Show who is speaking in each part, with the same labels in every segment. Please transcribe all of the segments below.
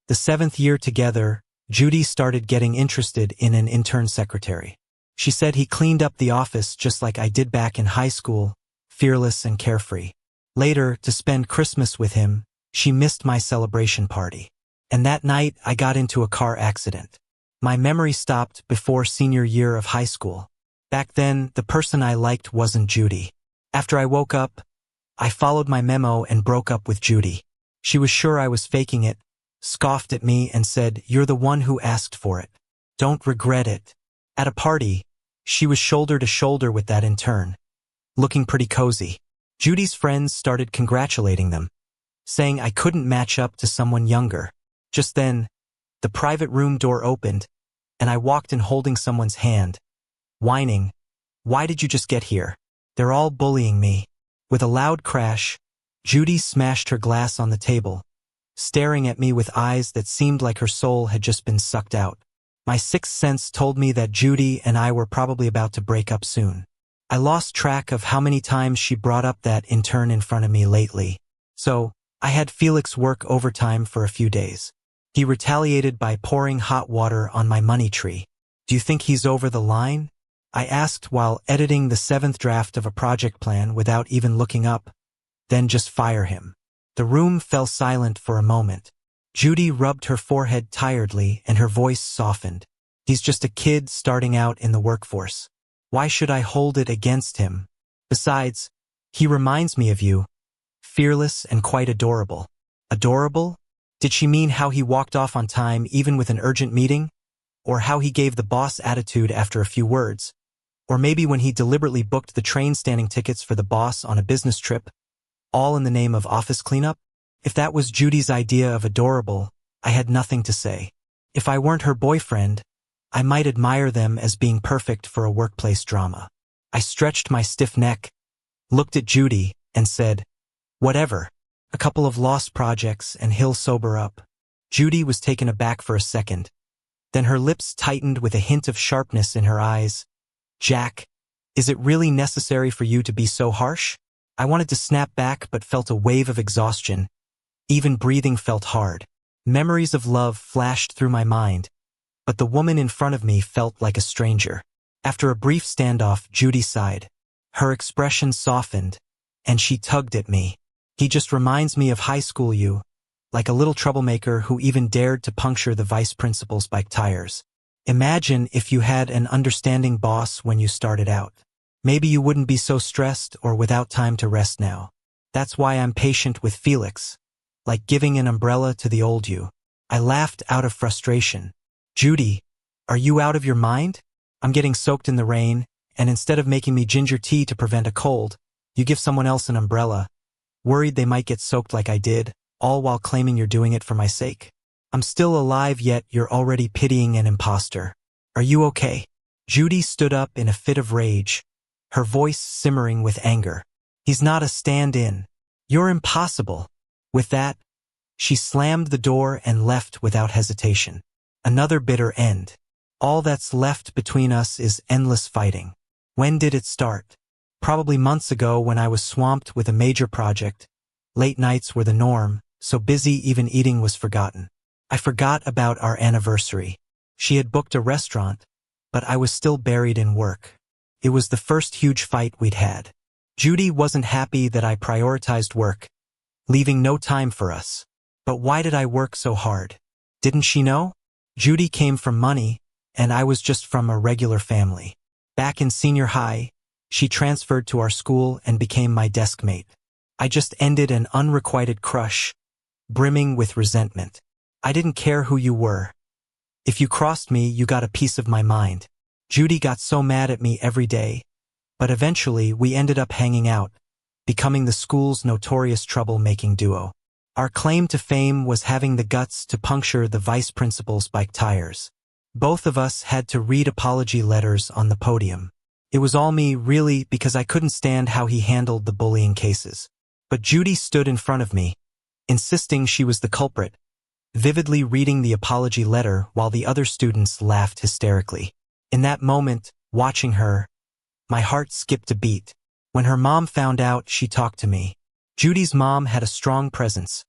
Speaker 1: The 7th year together, Judy started getting interested in an intern secretary. She said he cleaned up the office just like I did back in high school, fearless and carefree. Later, to spend Christmas with him, she missed my celebration party. And that night, I got into a car accident. My memory stopped before senior year of high school. Back then, the person I liked wasn't Judy. After I woke up, I followed my memo and broke up with Judy. She was sure I was faking it, scoffed at me and said, "You're the one who asked for it. Don't regret it." At a party, she was shoulder to shoulder with that intern, looking pretty cozy. Judy's friends started congratulating them, saying I couldn't match up to someone younger. Just then, the private room door opened, and I walked in holding someone's hand, whining, "Why did you just get here? They're all bullying me." With a loud crash, Judy smashed her glass on the table, staring at me with eyes that seemed like her soul had just been sucked out. My sixth sense told me that Judy and I were probably about to break up soon. I lost track of how many times she brought up that intern in front of me lately, so I had Felix work overtime for a few days. He retaliated by pouring hot water on my money tree. "Do you think he's over the line?" I asked while editing the 7th draft of a project plan without even looking up. "Then just fire him." The room fell silent for a moment. Judy rubbed her forehead tiredly and her voice softened. "He's just a kid starting out in the workforce. Why should I hold it against him? Besides, he reminds me of you. Fearless and quite adorable." Adorable? Did she mean how he walked off on time even with an urgent meeting? Or how he gave the boss attitude after a few words? Or maybe when he deliberately booked the train standing tickets for the boss on a business trip, all in the name of office cleanup? If that was Judy's idea of adorable, I had nothing to say. If I weren't her boyfriend, I might admire them as being perfect for a workplace drama. I stretched my stiff neck, looked at Judy, and said, "Whatever. A couple of lost projects and he'll sober up." Judy was taken aback for a second. Then her lips tightened with a hint of sharpness in her eyes. "Jack, is it really necessary for you to be so harsh?" I wanted to snap back but felt a wave of exhaustion. Even breathing felt hard. Memories of love flashed through my mind, but the woman in front of me felt like a stranger. After a brief standoff, Judy sighed. Her expression softened, and she tugged at me. "He just reminds me of high school you, like a little troublemaker who even dared to puncture the vice principal's bike tires. Imagine if you had an understanding boss when you started out. Maybe you wouldn't be so stressed or without time to rest now. That's why I'm patient with Felix, like giving an umbrella to the old you." I laughed out of frustration. "Judy, are you out of your mind? I'm getting soaked in the rain, and instead of making me ginger tea to prevent a cold, you give someone else an umbrella, worried they might get soaked like I did, all while claiming you're doing it for my sake. I'm still alive, yet you're already pitying an imposter. Are you okay?" Judy stood up in a fit of rage, her voice simmering with anger. "He's not a stand-in. You're impossible." With that, she slammed the door and left without hesitation. Another bitter end. All that's left between us is endless fighting. When did it start? Probably months ago when I was swamped with a major project. Late nights were the norm, so busy even eating was forgotten. I forgot about our anniversary. She had booked a restaurant, but I was still buried in work. It was the first huge fight we'd had. Judy wasn't happy that I prioritized work, leaving no time for us. But why did I work so hard? Didn't she know? Judy came from money, and I was just from a regular family. Back in senior high, she transferred to our school and became my desk mate. I just ended an unrequited crush, brimming with resentment. I didn't care who you were. If you crossed me, you got a piece of my mind. Judy got so mad at me every day, but eventually we ended up hanging out, becoming the school's notorious trouble-making duo. Our claim to fame was having the guts to puncture the vice principal's bike tires. Both of us had to read apology letters on the podium. It was all me, really, because I couldn't stand how he handled the bullying cases. But Judy stood in front of me, insisting she was the culprit, vividly reading the apology letter while the other students laughed hysterically. In that moment, watching her, my heart skipped a beat. When her mom found out, she talked to me. Judy's mom had a strong presence,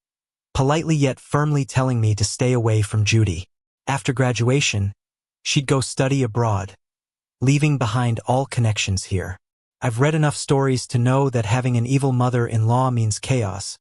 Speaker 1: politely yet firmly telling me to stay away from Judy. After graduation, she'd go study abroad, leaving behind all connections here. I've read enough stories to know that having an evil mother-in-law means chaos,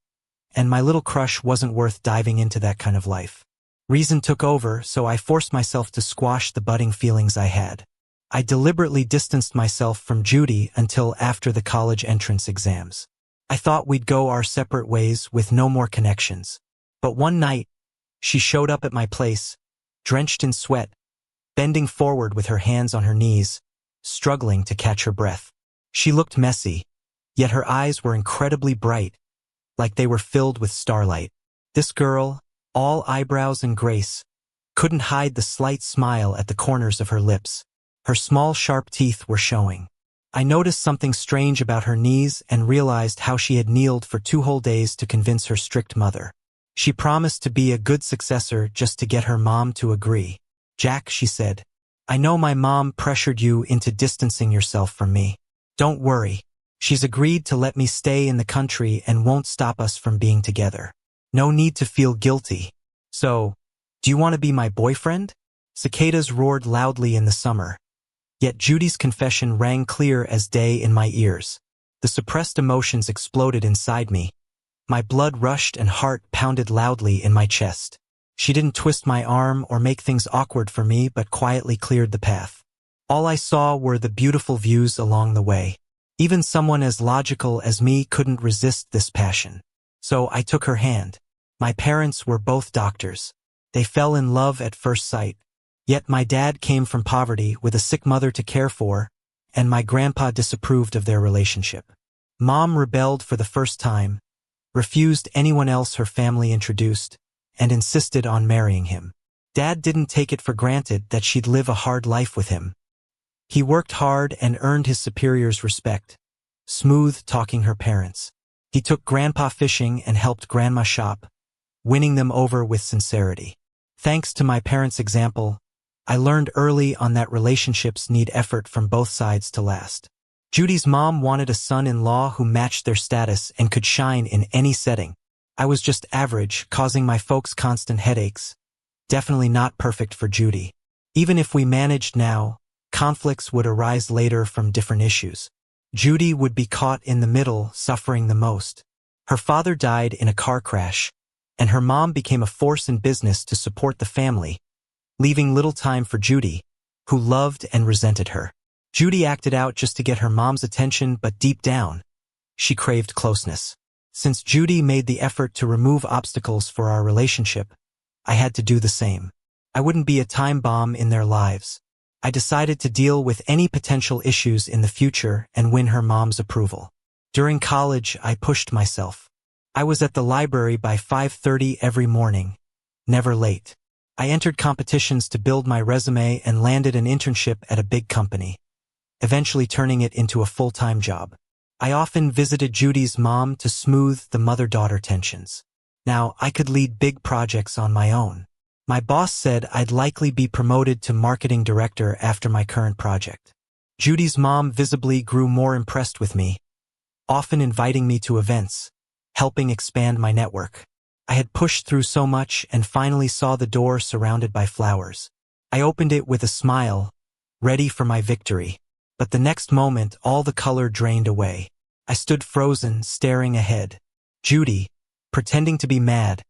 Speaker 1: and my little crush wasn't worth diving into that kind of life. Reason took over, so I forced myself to squash the budding feelings I had. I deliberately distanced myself from Judy until after the college entrance exams. I thought we'd go our separate ways with no more connections. But one night, she showed up at my place, drenched in sweat, bending forward with her hands on her knees, struggling to catch her breath. She looked messy, yet her eyes were incredibly bright, like they were filled with starlight. This girl, all eyebrows and grace, couldn't hide the slight smile at the corners of her lips. Her small, sharp teeth were showing. I noticed something strange about her knees and realized how she had kneeled for 2 whole days to convince her strict mother. She promised to be a good successor just to get her mom to agree. "Jack," she said, "I know my mom pressured you into distancing yourself from me. Don't worry. She's agreed to let me stay in the country and won't stop us from being together. No need to feel guilty. So, do you want to be my boyfriend?" Cicadas roared loudly in the summer. Yet Judy's confession rang clear as day in my ears. The suppressed emotions exploded inside me. My blood rushed and heart pounded loudly in my chest. She didn't twist my arm or make things awkward for me, but quietly cleared the path. All I saw were the beautiful views along the way. Even someone as logical as me couldn't resist this passion. So I took her hand. My parents were both doctors. They fell in love at first sight. Yet my dad came from poverty with a sick mother to care for, and my grandpa disapproved of their relationship. Mom rebelled for the first time, refused anyone else her family introduced, and insisted on marrying him. Dad didn't take it for granted that she'd live a hard life with him. He worked hard and earned his superiors' respect, smooth-talking her parents. He took Grandpa fishing and helped Grandma shop, winning them over with sincerity. Thanks to my parents' example, I learned early on that relationships need effort from both sides to last. Judy's mom wanted a son-in-law who matched their status and could shine in any setting. I was just average, causing my folks constant headaches. Definitely not perfect for Judy. Even if we managed now, conflicts would arise later from different issues. Judy would be caught in the middle, suffering the most. Her father died in a car crash, and her mom became a force in business to support the family, leaving little time for Judy, who loved and resented her. Judy acted out just to get her mom's attention, but deep down, she craved closeness. Since Judy made the effort to remove obstacles for our relationship, I had to do the same. I wouldn't be a time bomb in their lives. I decided to deal with any potential issues in the future and win her mom's approval. During college, I pushed myself. I was at the library by 5:30 every morning, never late. I entered competitions to build my resume and landed an internship at a big company, eventually turning it into a full-time job. I often visited Judy's mom to smooth the mother-daughter tensions. Now, I could lead big projects on my own. My boss said I'd likely be promoted to marketing director after my current project. Judy's mom visibly grew more impressed with me, often inviting me to events, helping expand my network. I had pushed through so much and finally saw the door surrounded by flowers. I opened it with a smile, ready for my victory. But the next moment, all the color drained away. I stood frozen, staring ahead. Judy, pretending to be mad,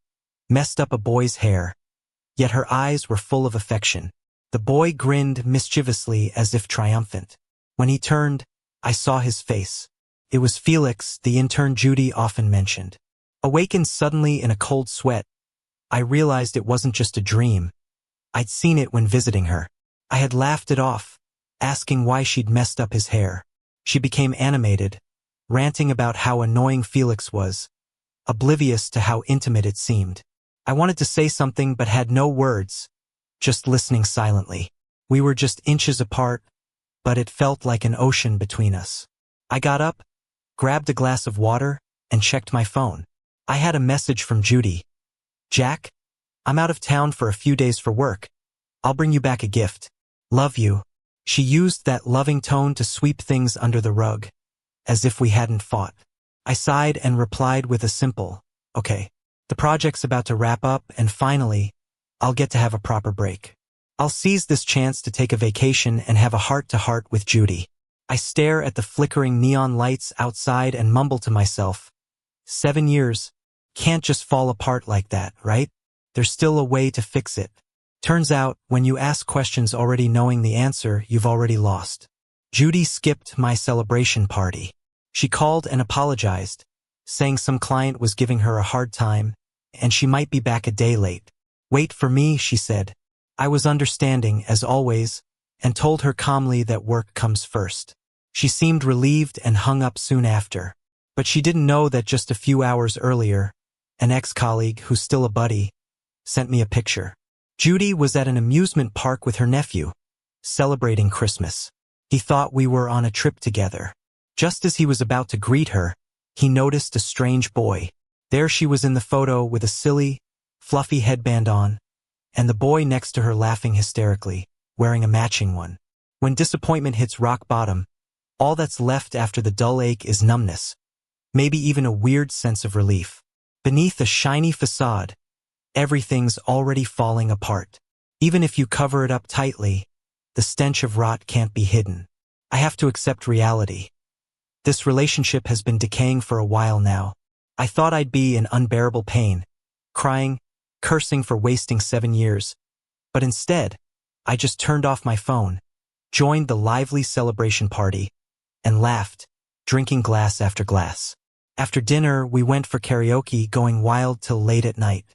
Speaker 1: messed up a boy's hair, yet her eyes were full of affection. The boy grinned mischievously as if triumphant. When he turned, I saw his face. It was Felix, the intern Judy often mentioned. Awakened suddenly in a cold sweat, I realized it wasn't just a dream. I'd seen it when visiting her. I had laughed it off, asking why she'd messed up his hair. She became animated, ranting about how annoying Felix was, oblivious to how intimate it seemed. I wanted to say something but had no words, just listening silently. We were just inches apart, but it felt like an ocean between us. I got up, grabbed a glass of water, and checked my phone. I had a message from Judy. "Jack, I'm out of town for a few days for work. I'll bring you back a gift. Love you." She used that loving tone to sweep things under the rug, as if we hadn't fought. I sighed and replied with a simple, "Okay." The project's about to wrap up, and finally, I'll get to have a proper break. I'll seize this chance to take a vacation and have a heart-to-heart with Judy. I stare at the flickering neon lights outside and mumble to myself, 7 years can't just fall apart like that, right? There's still a way to fix it. Turns out, when you ask questions already knowing the answer, you've already lost. Judy skipped my celebration party. She called and apologized, saying some client was giving her a hard time, and she might be back a day late. Wait for me, she said. I was understanding, as always, and told her calmly that work comes first. She seemed relieved and hung up soon after. But she didn't know that just a few hours earlier, an ex-colleague, who's still a buddy, sent me a picture. Judy was at an amusement park with her nephew, celebrating Christmas. He thought we were on a trip together. Just as he was about to greet her, he noticed a strange boy. There she was in the photo with a silly, fluffy headband on, and the boy next to her laughing hysterically, wearing a matching one. When disappointment hits rock bottom, all that's left after the dull ache is numbness, maybe even a weird sense of relief. Beneath a shiny facade, everything's already falling apart. Even if you cover it up tightly, the stench of rot can't be hidden. I have to accept reality. This relationship has been decaying for a while now. I thought I'd be in unbearable pain, crying, cursing for wasting 7 years. But instead, I just turned off my phone, joined the lively celebration party, and laughed, drinking glass after glass. After dinner, we went for karaoke, going wild till late at night.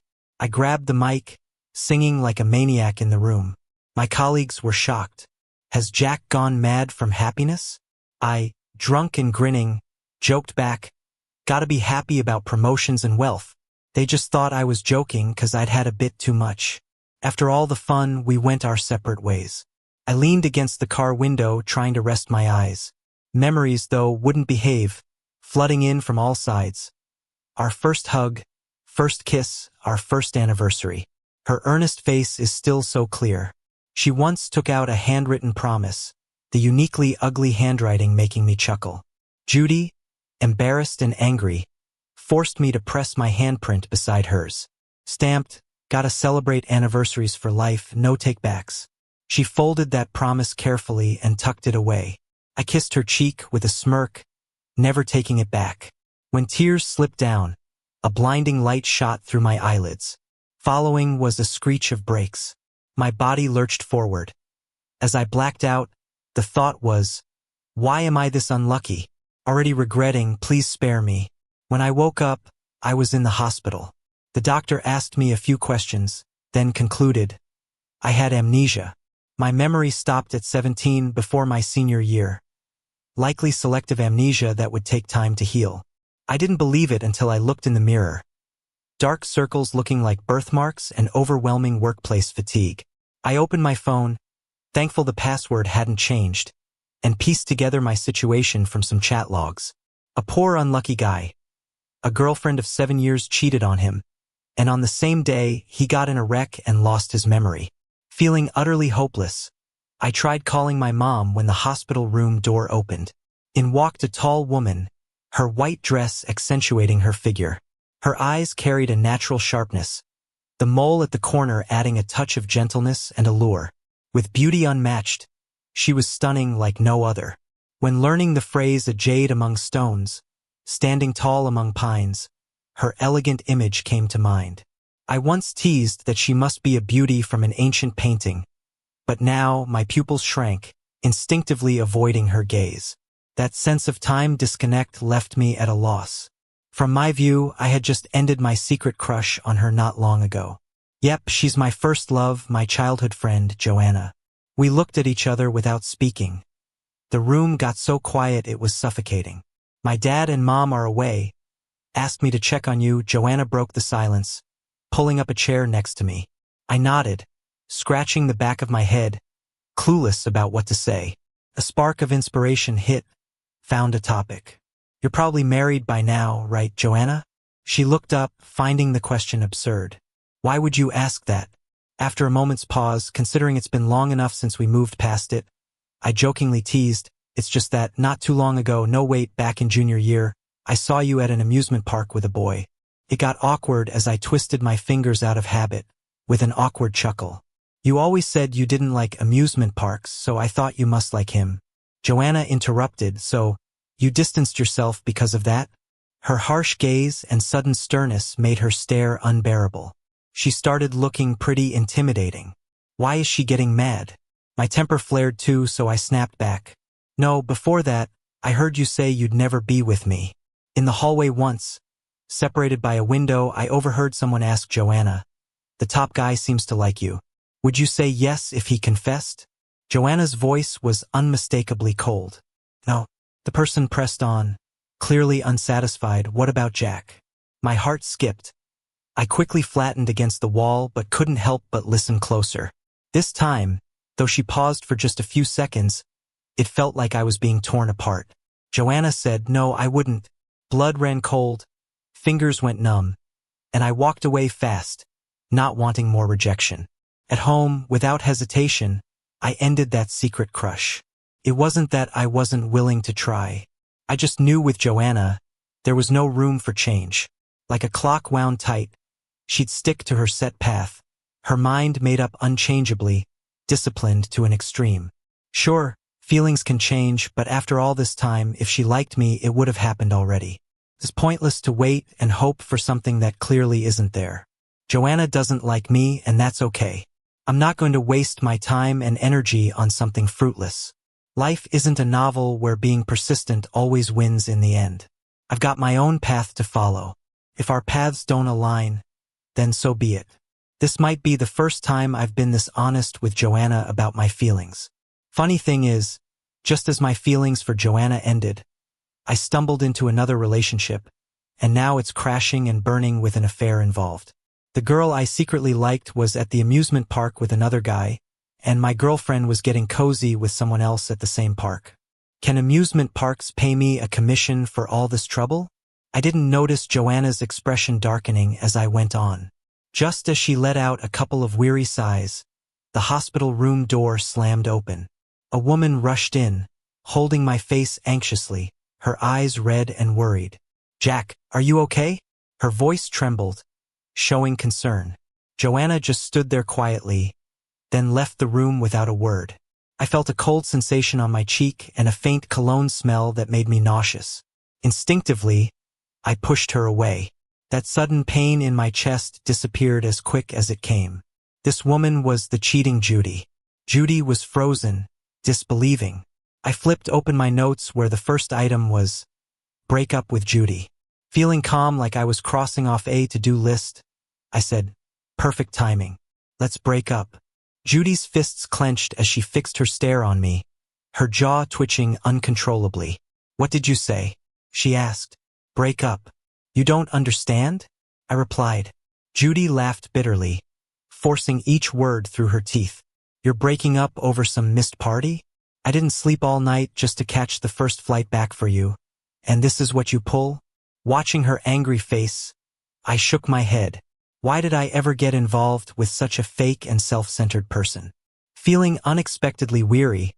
Speaker 1: I grabbed the mic, singing like a maniac in the room. My colleagues were shocked. Has Jack gone mad from happiness? I, drunk and grinning, joked back, gotta be happy about promotions and wealth. They just thought I was joking 'cause I'd had a bit too much. After all the fun, we went our separate ways. I leaned against the car window, trying to rest my eyes. Memories, though, wouldn't behave, flooding in from all sides. Our first hug, first kiss, our first anniversary. Her earnest face is still so clear. She once took out a handwritten promise, the uniquely ugly handwriting making me chuckle. Judy, embarrassed and angry, forced me to press my handprint beside hers. Stamped, gotta celebrate anniversaries for life, no takebacks. She folded that promise carefully and tucked it away. I kissed her cheek with a smirk, never taking it back. When tears slipped down, a blinding light shot through my eyelids. Following was a screech of brakes. My body lurched forward. As I blacked out, the thought was, why am I this unlucky? Already regretting, please spare me. When I woke up, I was in the hospital. The doctor asked me a few questions, then concluded, I had amnesia. My memory stopped at 17 before my senior year. Likely selective amnesia that would take time to heal. I didn't believe it until I looked in the mirror. Dark circles looking like birthmarks and overwhelming workplace fatigue. I opened my phone, thankful the password hadn't changed, and pieced together my situation from some chat logs. A poor unlucky guy. A girlfriend of 7 years cheated on him, and on the same day, he got in a wreck and lost his memory. Feeling utterly hopeless, I tried calling my mom when the hospital room door opened. In walked a tall woman, her white dress accentuating her figure. Her eyes carried a natural sharpness, the mole at the corner adding a touch of gentleness and allure. With beauty unmatched, she was stunning like no other. When learning the phrase "a jade among stones," standing tall among pines, her elegant image came to mind. I once teased that she must be a beauty from an ancient painting, but now my pupils shrank, instinctively avoiding her gaze. That sense of time disconnect left me at a loss. From my view, I had just ended my secret crush on her not long ago. Yep, she's my first love, my childhood friend, Joanna. We looked at each other without speaking. The room got so quiet it was suffocating. My dad and mom are away. Asked me to check on you. Joanna broke the silence, pulling up a chair next to me. I nodded, scratching the back of my head, clueless about what to say. A spark of inspiration hit, found a topic. You're probably married by now, right, Joanna? She looked up, finding the question absurd. Why would you ask that? After a moment's pause, considering it's been long enough since we moved past it, I jokingly teased, it's just that, not too long ago, no wait, back in junior year, I saw you at an amusement park with a boy. It got awkward as I twisted my fingers out of habit, with an awkward chuckle. You always said you didn't like amusement parks, so I thought you must like him. Joanna interrupted, so, you distanced yourself because of that? Her harsh gaze and sudden sternness made her stare unbearable. She started looking pretty intimidating. Why is she getting mad? My temper flared too, so I snapped back. No, before that, I heard you say you'd never be with me. In the hallway once, separated by a window, I overheard someone ask Joanna, "The top guy seems to like you. Would you say yes if he confessed?" Joanna's voice was unmistakably cold. No. The person pressed on, clearly unsatisfied. What about Jack? My heart skipped. I quickly flattened against the wall but couldn't help but listen closer. This time, though she paused for just a few seconds, it felt like I was being torn apart. Joanna said, "No, I wouldn't." Blood ran cold, fingers went numb, and I walked away fast, not wanting more rejection. At home, without hesitation, I ended that secret crush. It wasn't that I wasn't willing to try. I just knew with Joanna, there was no room for change. Like a clock wound tight, she'd stick to her set path, her mind made up unchangeably, disciplined to an extreme. Sure, feelings can change, but after all this time, if she liked me, it would have happened already. It's pointless to wait and hope for something that clearly isn't there. Joanna doesn't like me, and that's okay. I'm not going to waste my time and energy on something fruitless. Life isn't a novel where being persistent always wins in the end. I've got my own path to follow. If our paths don't align, then so be it. This might be the first time I've been this honest with Joanna about my feelings. Funny thing is, just as my feelings for Joanna ended, I stumbled into another relationship, and now it's crashing and burning with an affair involved. The girl I secretly liked was at the amusement park with another guy, and my girlfriend was getting cozy with someone else at the same park. Can amusement parks pay me a commission for all this trouble? I didn't notice Joanna's expression darkening as I went on. Just as she let out a couple of weary sighs, the hospital room door slammed open. A woman rushed in, holding my face anxiously, her eyes red and worried. "Jack, are you okay?" Her voice trembled, showing concern. Joanna just stood there quietly, then left the room without a word. I felt a cold sensation on my cheek and a faint cologne smell that made me nauseous. Instinctively, I pushed her away. That sudden pain in my chest disappeared as quick as it came. This woman was the cheating Judy. Judy was frozen, disbelieving. I flipped open my notes where the first item was, "Break up with Judy." Feeling calm like I was crossing off a to-do list, I said, "Perfect timing. Let's break up." Judy's fists clenched as she fixed her stare on me, her jaw twitching uncontrollably. "What did you say?" she asked. "Break up. You don't understand?" I replied. Judy laughed bitterly, forcing each word through her teeth. "You're breaking up over some missed party? I didn't sleep all night just to catch the first flight back for you. And this is what you pull?" Watching her angry face, I shook my head. Why did I ever get involved with such a fake and self-centered person? Feeling unexpectedly weary,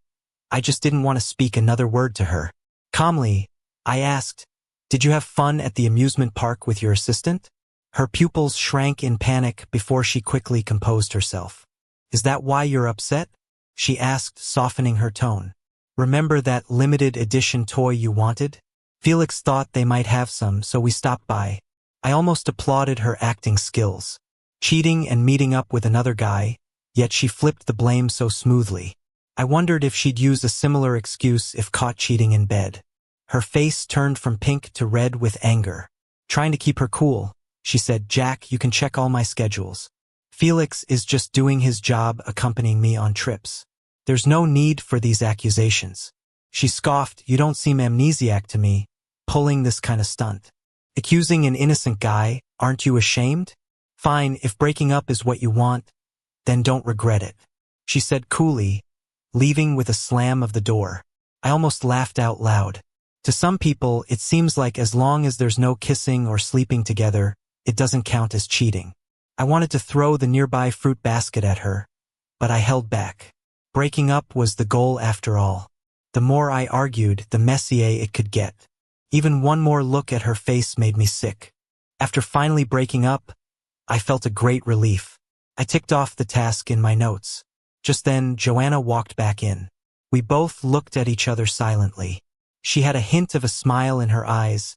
Speaker 1: I just didn't want to speak another word to her. Calmly, I asked, "Did you have fun at the amusement park with your assistant?" Her pupils shrank in panic before she quickly composed herself. "Is that why you're upset?" she asked, softening her tone. "Remember that limited edition toy you wanted? Felix thought they might have some, so we stopped by." I almost applauded her acting skills. Cheating and meeting up with another guy, yet she flipped the blame so smoothly. I wondered if she'd use a similar excuse if caught cheating in bed. Her face turned from pink to red with anger. Trying to keep her cool, she said, "Jack, you can check all my schedules. Felix is just doing his job accompanying me on trips. There's no need for these accusations." She scoffed, "You don't seem amnesiac to me, pulling this kind of stunt. Accusing an innocent guy, aren't you ashamed? Fine, if breaking up is what you want, then don't regret it," she said coolly, leaving with a slam of the door. I almost laughed out loud. To some people, it seems like as long as there's no kissing or sleeping together, it doesn't count as cheating. I wanted to throw the nearby fruit basket at her, but I held back. Breaking up was the goal after all. The more I argued, the messier it could get. Even one more look at her face made me sick. After finally breaking up, I felt a great relief. I ticked off the task in my notes. Just then, Joanna walked back in. We both looked at each other silently. She had a hint of a smile in her eyes,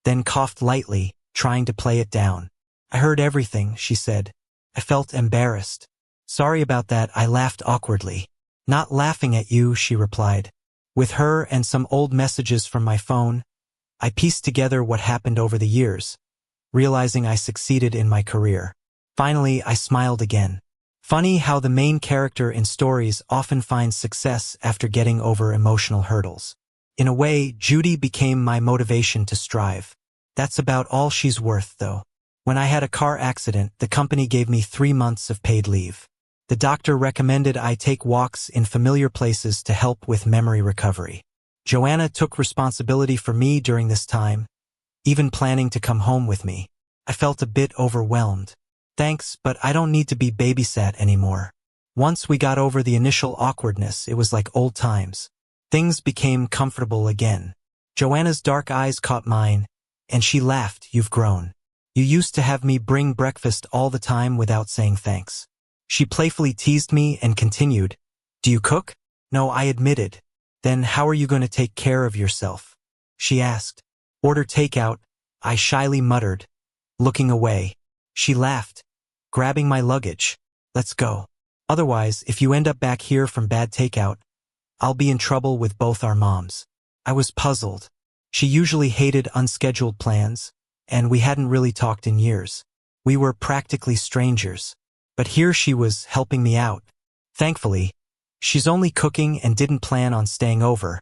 Speaker 1: then coughed lightly, trying to play it down. I heard everything, she said. I felt embarrassed. Sorry about that, I laughed awkwardly. Not laughing at you, she replied. With her and some old messages from my phone, I pieced together what happened over the years, realizing I succeeded in my career. Finally, I smiled again. Funny how the main character in stories often finds success after getting over emotional hurdles. In a way, Judy became my motivation to strive. That's about all she's worth, though. When I had a car accident, the company gave me 3 months of paid leave. The doctor recommended I take walks in familiar places to help with memory recovery. Joanna took responsibility for me during this time, even planning to come home with me. I felt a bit overwhelmed. Thanks, but I don't need to be babysat anymore. Once we got over the initial awkwardness, it was like old times. Things became comfortable again. Joanna's dark eyes caught mine, and she laughed. You've grown. You used to have me bring breakfast all the time without saying thanks. She playfully teased me and continued, Do you cook? No, I admitted. Then how are you going to take care of yourself? She asked. Order takeout, I shyly muttered, looking away. She laughed, grabbing my luggage. Let's go. Otherwise, if you end up back here from bad takeout, I'll be in trouble with both our moms. I was puzzled. She usually hated unscheduled plans, and we hadn't really talked in years. We were practically strangers. But here she was helping me out. Thankfully, she's only cooking and didn't plan on staying over,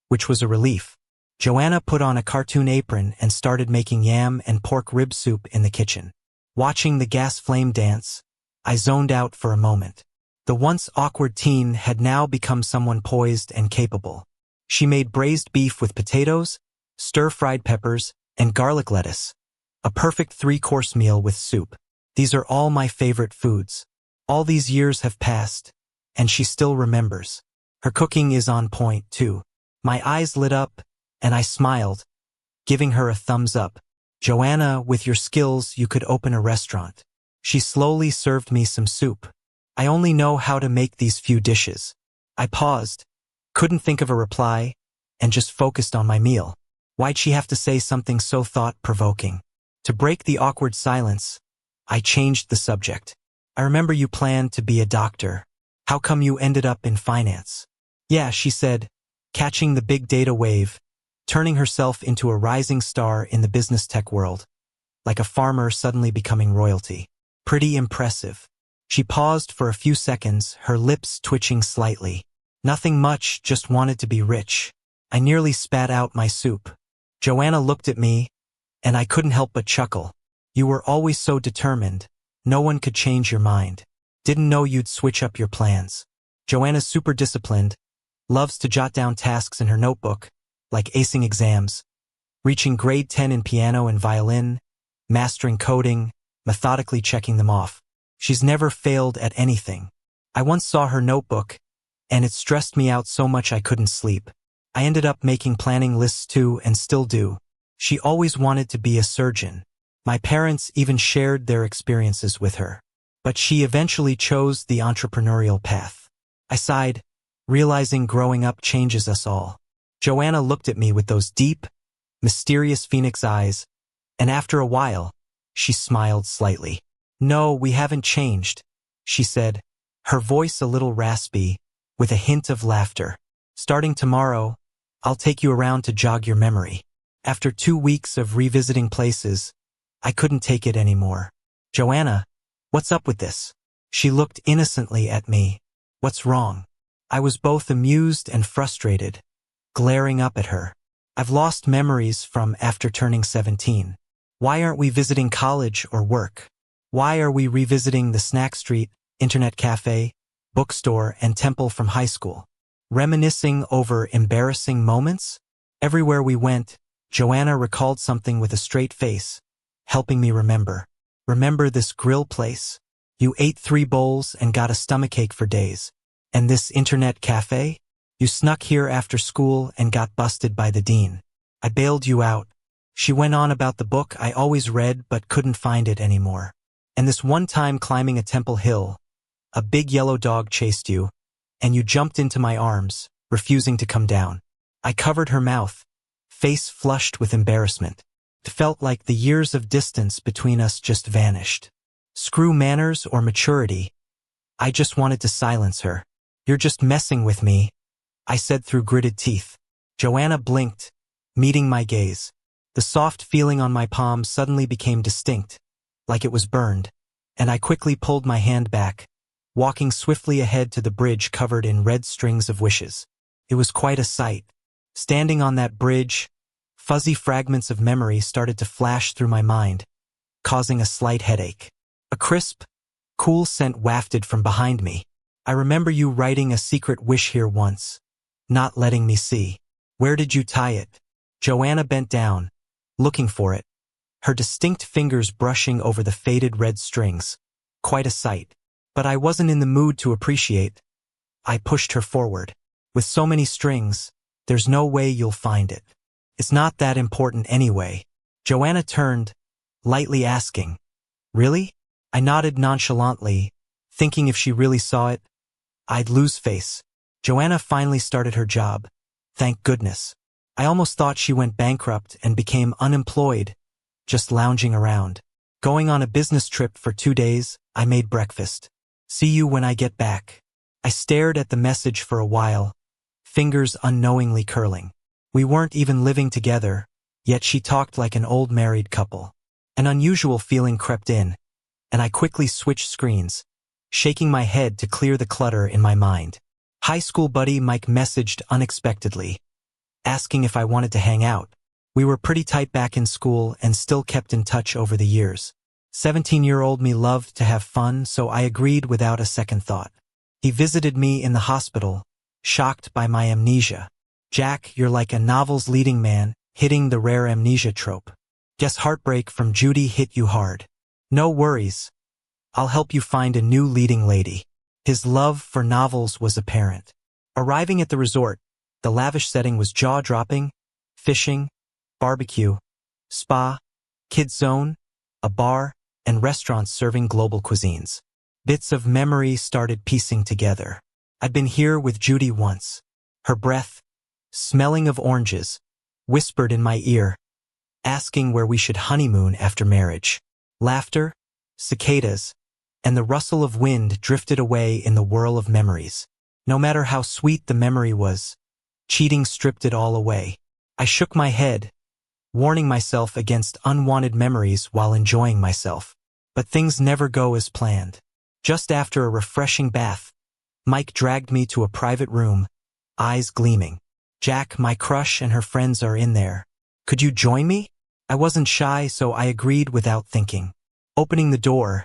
Speaker 1: which was a relief. Joanna put on a cartoon apron and started making yam and pork rib soup in the kitchen. Watching the gas flame dance, I zoned out for a moment. The once awkward teen had now become someone poised and capable. She made braised beef with potatoes, stir-fried peppers, and garlic lettuce. A perfect 3-course meal with soup. These are all my favorite foods. All these years have passed, and she still remembers. Her cooking is on point, too. My eyes lit up, and I smiled, giving her a thumbs up. Joanna, with your skills, you could open a restaurant. She slowly served me some soup. I only know how to make these few dishes. I paused, couldn't think of a reply, and just focused on my meal. Why'd she have to say something so thought-provoking? To break the awkward silence, I changed the subject. I remember you planned to be a doctor. How come you ended up in finance? Yeah, she said, catching the big data wave, turning herself into a rising star in the business tech world, like a farmer suddenly becoming royalty. Pretty impressive. She paused for a few seconds, her lips twitching slightly. Nothing much, just wanted to be rich. I nearly spat out my soup. Joanna looked at me, and I couldn't help but chuckle. You were always so determined. No one could change your mind. Didn't know you'd switch up your plans. Joanna's super disciplined, loves to jot down tasks in her notebook, like acing exams, reaching grade 10 in piano and violin, mastering coding, methodically checking them off. She's never failed at anything. I once saw her notebook, and it stressed me out so much I couldn't sleep. I ended up making planning lists too, and still do. She always wanted to be a surgeon. My parents even shared their experiences with her. But she eventually chose the entrepreneurial path. I sighed, realizing growing up changes us all. Joanna looked at me with those deep, mysterious phoenix eyes, and after a while, she smiled slightly. No, we haven't changed, she said, her voice a little raspy, with a hint of laughter. Starting tomorrow, I'll take you around to jog your memory. After 2 weeks of revisiting places, I couldn't take it anymore. Joanna, what's up with this? She looked innocently at me. What's wrong? I was both amused and frustrated, glaring up at her. I've lost memories from after turning 17. Why aren't we visiting college or work? Why are we revisiting the snack street, internet cafe, bookstore, and temple from high school? Reminiscing over embarrassing moments? Everywhere we went, Joanna recalled something with a straight face, helping me remember. Remember this grill place? You ate 3 bowls and got a stomachache for days. And this internet cafe? You snuck here after school and got busted by the dean. I bailed you out, She went on about the book I always read but couldn't find it anymore. And this one time climbing a temple hill, a big yellow dog chased you, and you jumped into my arms, refusing to come down. I covered her mouth, face flushed with embarrassment. It felt like the years of distance between us just vanished. Screw manners or maturity. I just wanted to silence her. You're just messing with me, I said through gritted teeth. Joanna blinked, meeting my gaze. The soft feeling on my palm suddenly became distinct, like it was burned, and I quickly pulled my hand back, walking swiftly ahead to the bridge covered in red strings of wishes. It was quite a sight. Standing on that bridge, fuzzy fragments of memory started to flash through my mind, causing a slight headache. A crisp, cool scent wafted from behind me. I remember you writing a secret wish here once, not letting me see. Where did you tie it? Joanna bent down, looking for it, her distinct fingers brushing over the faded red strings. Quite a sight. But I wasn't in the mood to appreciate. I pushed her forward. With so many strings, there's no way you'll find it. It's not that important anyway. Joanna turned, lightly asking, Really? I nodded nonchalantly, thinking if she really saw it, I'd lose face. Joanna finally started her job. Thank goodness. I almost thought she went bankrupt and became unemployed, just lounging around. Going on a business trip for 2 days, I made breakfast. See you when I get back. I stared at the message for a while, fingers unknowingly curling. We weren't even living together, yet she talked like an old married couple. An unusual feeling crept in, and I quickly switched screens, shaking my head to clear the clutter in my mind. High school buddy Mike messaged unexpectedly, asking if I wanted to hang out. We were pretty tight back in school and still kept in touch over the years. 17-year-old me loved to have fun, so I agreed without a second thought. He visited me in the hospital, shocked by my amnesia. Jack, you're like a novel's leading man, hitting the rare amnesia trope. Guess heartbreak from Judy hit you hard. No worries. I'll help you find a new leading lady. His love for novels was apparent. Arriving at the resort, the lavish setting was jaw-dropping: fishing, barbecue, spa, kids zone, a bar, and restaurants serving global cuisines. Bits of memory started piecing together. I'd been here with Judy once. Her breath, smelling of oranges, whispered in my ear, asking where we should honeymoon after marriage. Laughter, cicadas, and the rustle of wind drifted away in the whirl of memories. No matter how sweet the memory was, cheating stripped it all away. I shook my head, warning myself against unwanted memories while enjoying myself. But things never go as planned. Just after a refreshing bath, Mike dragged me to a private room, eyes gleaming. Jack, my crush, and her friends are in there. Could you join me? I wasn't shy, so I agreed without thinking. Opening the door,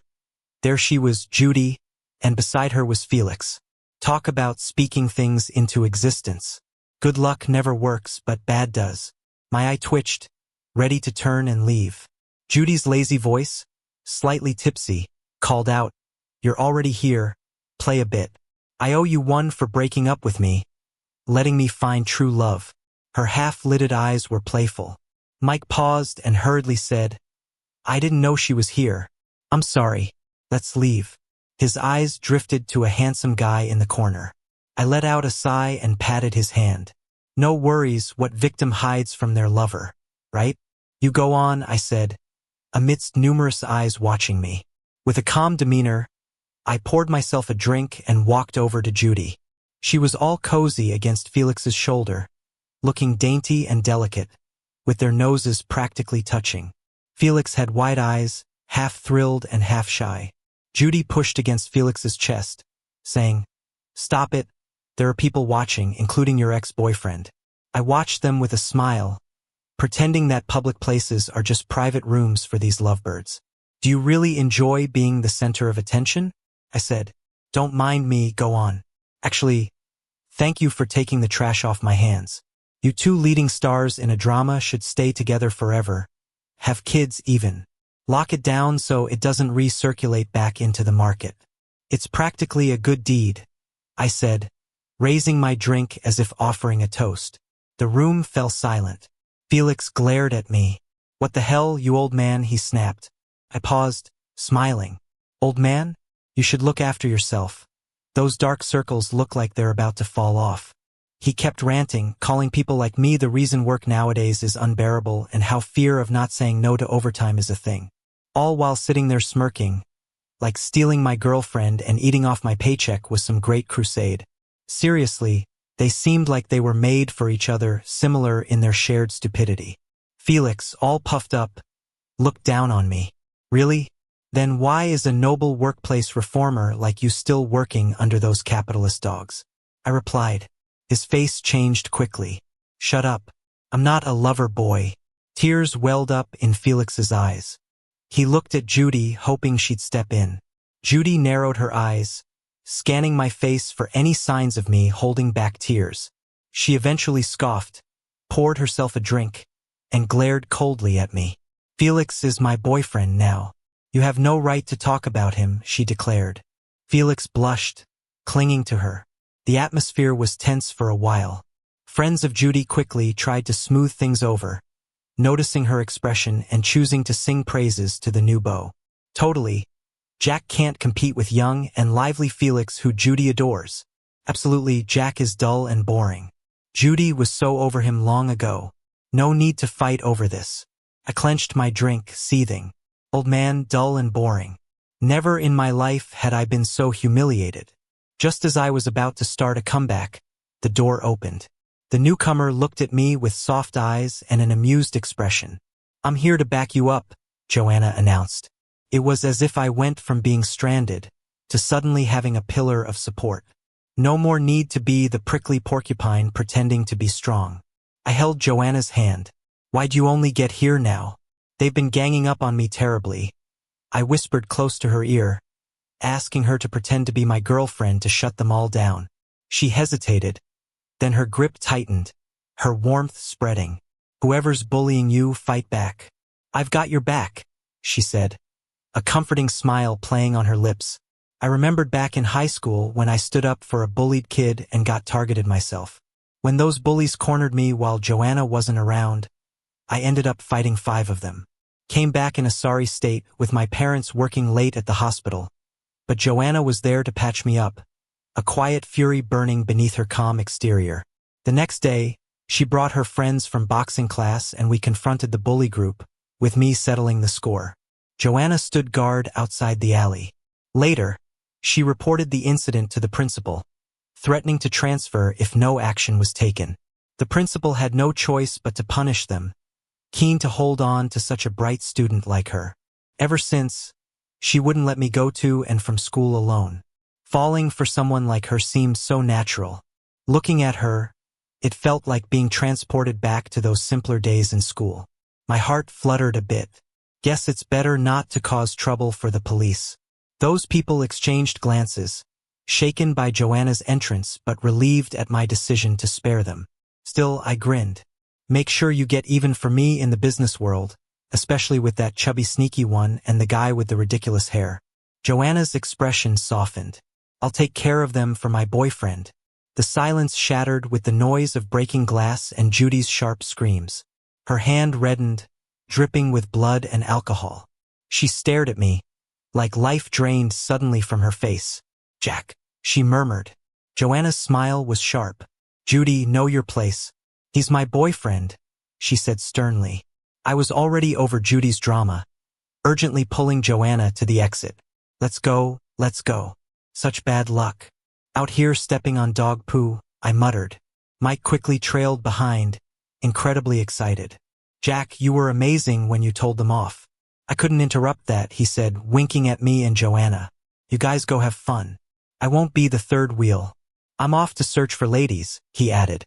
Speaker 1: there she was, Judy, and beside her was Felix. Talk about speaking things into existence. Good luck never works, but bad does. My eye twitched, ready to turn and leave. Judy's lazy voice, slightly tipsy, called out, You're already here, play a bit. I owe you one for breaking up with me, letting me find true love. Her half-lidded eyes were playful. Mike paused and hurriedly said, I didn't know she was here. I'm sorry. Let's leave. His eyes drifted to a handsome guy in the corner. I let out a sigh and patted his hand. No worries, what victim hides from their lover, right? You go on, I said, amidst numerous eyes watching me. With a calm demeanor, I poured myself a drink and walked over to Judy. She was all cozy against Felix's shoulder, looking dainty and delicate, with their noses practically touching. Felix had wide eyes, half thrilled and half shy. Judy pushed against Felix's chest, saying, Stop it, there are people watching, including your ex-boyfriend. I watched them with a smile, pretending that public places are just private rooms for these lovebirds. Do you really enjoy being the center of attention? I said. Don't mind me, go on. Actually, thank you for taking the trash off my hands. You two leading stars in a drama should stay together forever. Have kids even. Lock it down so it doesn't recirculate back into the market. It's practically a good deed, I said, raising my drink as if offering a toast. The room fell silent. Felix glared at me, "What the hell, you old man," he snapped. I paused, smiling. "Old man? You should look after yourself. Those dark circles look like they're about to fall off." He kept ranting, calling people like me the reason work nowadays is unbearable and how fear of not saying no to overtime is a thing. All while sitting there smirking, like stealing my girlfriend and eating off my paycheck was some great crusade. Seriously, they seemed like they were made for each other, similar in their shared stupidity. Felix, all puffed up, looked down on me. "Really? Then why is a noble workplace reformer like you still working under those capitalist dogs?" I replied. His face changed quickly. "Shut up. I'm not a lover boy." Tears welled up in Felix's eyes. He looked at Judy, hoping she'd step in. Judy narrowed her eyes, scanning my face for any signs of me holding back tears. She eventually scoffed, poured herself a drink, and glared coldly at me. "Felix is my boyfriend now. You have no right to talk about him," she declared. Felix blushed, clinging to her. The atmosphere was tense for a while. Friends of Judy quickly tried to smooth things over, noticing her expression and choosing to sing praises to the new beau. Totally, Jack can't compete with young and lively Felix, who Judy adores. Absolutely, Jack is dull and boring. Judy was so over him long ago. No need to fight over this. I clenched my drink, seething. Old man, dull and boring. Never in my life had I been so humiliated. Just as I was about to start a comeback, the door opened. The newcomer looked at me with soft eyes and an amused expression. "I'm here to back you up," Joanna announced. It was as if I went from being stranded to suddenly having a pillar of support. No more need to be the prickly porcupine pretending to be strong. I held Joanna's hand. "Why'd you only get here now? They've been ganging up on me terribly." I whispered close to her ear, asking her to pretend to be my girlfriend to shut them all down. She hesitated, then her grip tightened, her warmth spreading. "Whoever's bullying you, fight back. I've got your back," she said, a comforting smile playing on her lips. I remembered back in high school when I stood up for a bullied kid and got targeted myself. When those bullies cornered me while Joanna wasn't around, I ended up fighting 5 of them. Came back in a sorry state, with my parents working late at the hospital. But Joanna was there to patch me up, a quiet fury burning beneath her calm exterior. The next day, she brought her friends from boxing class and we confronted the bully group, with me settling the score. Joanna stood guard outside the alley. Later, she reported the incident to the principal, threatening to transfer if no action was taken. The principal had no choice but to punish them, keen to hold on to such a bright student like her. Ever since, she wouldn't let me go to and from school alone. Falling for someone like her seemed so natural. Looking at her, it felt like being transported back to those simpler days in school. My heart fluttered a bit. Guess it's better not to cause trouble for the police. Those people exchanged glances, shaken by Joanna's entrance but relieved at my decision to spare them. Still, I grinned. Make sure you get even for me in the business world, especially with that chubby sneaky one and the guy with the ridiculous hair. Joanna's expression softened. I'll take care of them for my boyfriend. The silence shattered with the noise of breaking glass and Judy's sharp screams. Her hand reddened, dripping with blood and alcohol. She stared at me, like life drained suddenly from her face. "Jack," she murmured. Joanna's smile was sharp. "Judy, know your place. He's my boyfriend," she said sternly. I was already over Judy's drama, urgently pulling Joanna to the exit. Let's go. Such bad luck. Out here stepping on dog poo," I muttered. Mike quickly trailed behind, incredibly excited. "Jack, you were amazing when you told them off." "I couldn't interrupt that," he said, winking at me and Joanna. "You guys go have fun. I won't be the third wheel. I'm off to search for ladies," he added,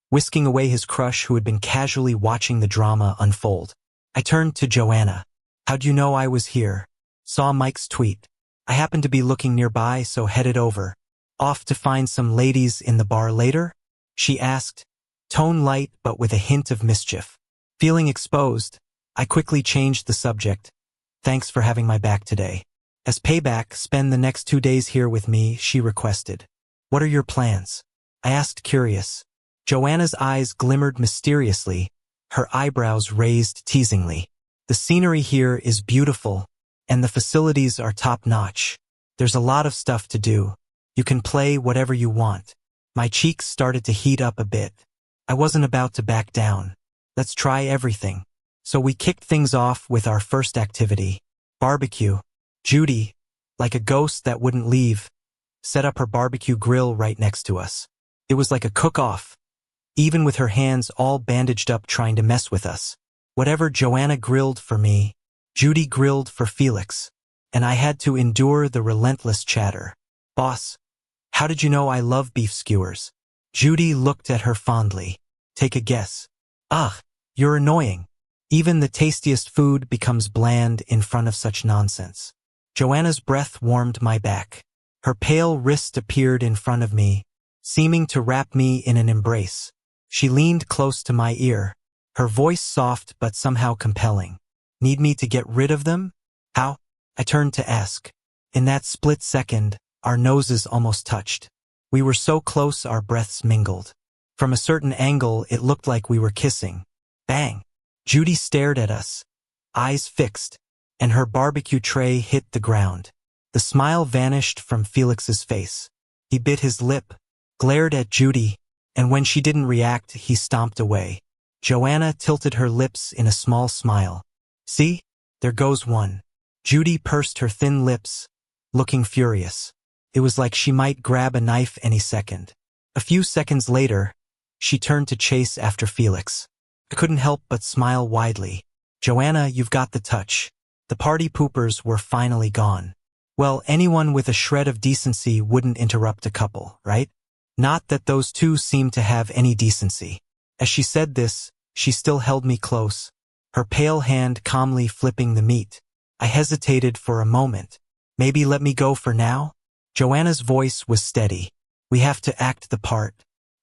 Speaker 1: whisking away his crush who had been casually watching the drama unfold. I turned to Joanna. "How'd you know I was here?" "Saw Mike's tweet. I happened to be looking nearby, so headed over." "Off to find some ladies in the bar later?" she asked, tone light but with a hint of mischief. Feeling exposed, I quickly changed the subject. "Thanks for having my back today. As payback, spend the next 2 days here with me," she requested. "What are your plans?" I asked, curious. Joanna's eyes glimmered mysteriously, her eyebrows raised teasingly. The scenery here is beautiful, and the facilities are top-notch. There's a lot of stuff to do. You can play whatever you want. My cheeks started to heat up a bit. I wasn't about to back down. Let's try everything. So we kicked things off with our first activity. Barbecue. Judy, like a ghost that wouldn't leave, set up her barbecue grill right next to us. It was like a cook-off, even with her hands all bandaged up trying to mess with us. Whatever Joanna grilled for me, Judy grilled for Felix, and I had to endure the relentless chatter. Boss, how did you know I love beef skewers? Judy looked at her fondly. Take a guess. Ugh, you're annoying. Even the tastiest food becomes bland in front of such nonsense. Joanna's breath warmed my back. Her pale wrist appeared in front of me, seeming to wrap me in an embrace. She leaned close to my ear, her voice soft but somehow compelling. Need me to get rid of them? How? I turned to ask. In that split second, our noses almost touched. We were so close our breaths mingled. From a certain angle, it looked like we were kissing. Bang! Judy stared at us, eyes fixed, and her barbecue tray hit the ground. The smile vanished from Felix's face. He bit his lip, glared at Judy, and when she didn't react, he stomped away. Joanna tilted her lips in a small smile. See? There goes one. Judy pursed her thin lips, looking furious. It was like she might grab a knife any second. A few seconds later, she turned to chase after Felix. I couldn't help but smile widely. Joanna, you've got the touch. The party poopers were finally gone. Well, anyone with a shred of decency wouldn't interrupt a couple, right? Not that those two seemed to have any decency. As she said this, she still held me close, her pale hand calmly flipping the meat. I hesitated for a moment. Maybe let me go for now? Joanna's voice was steady. We have to act the part,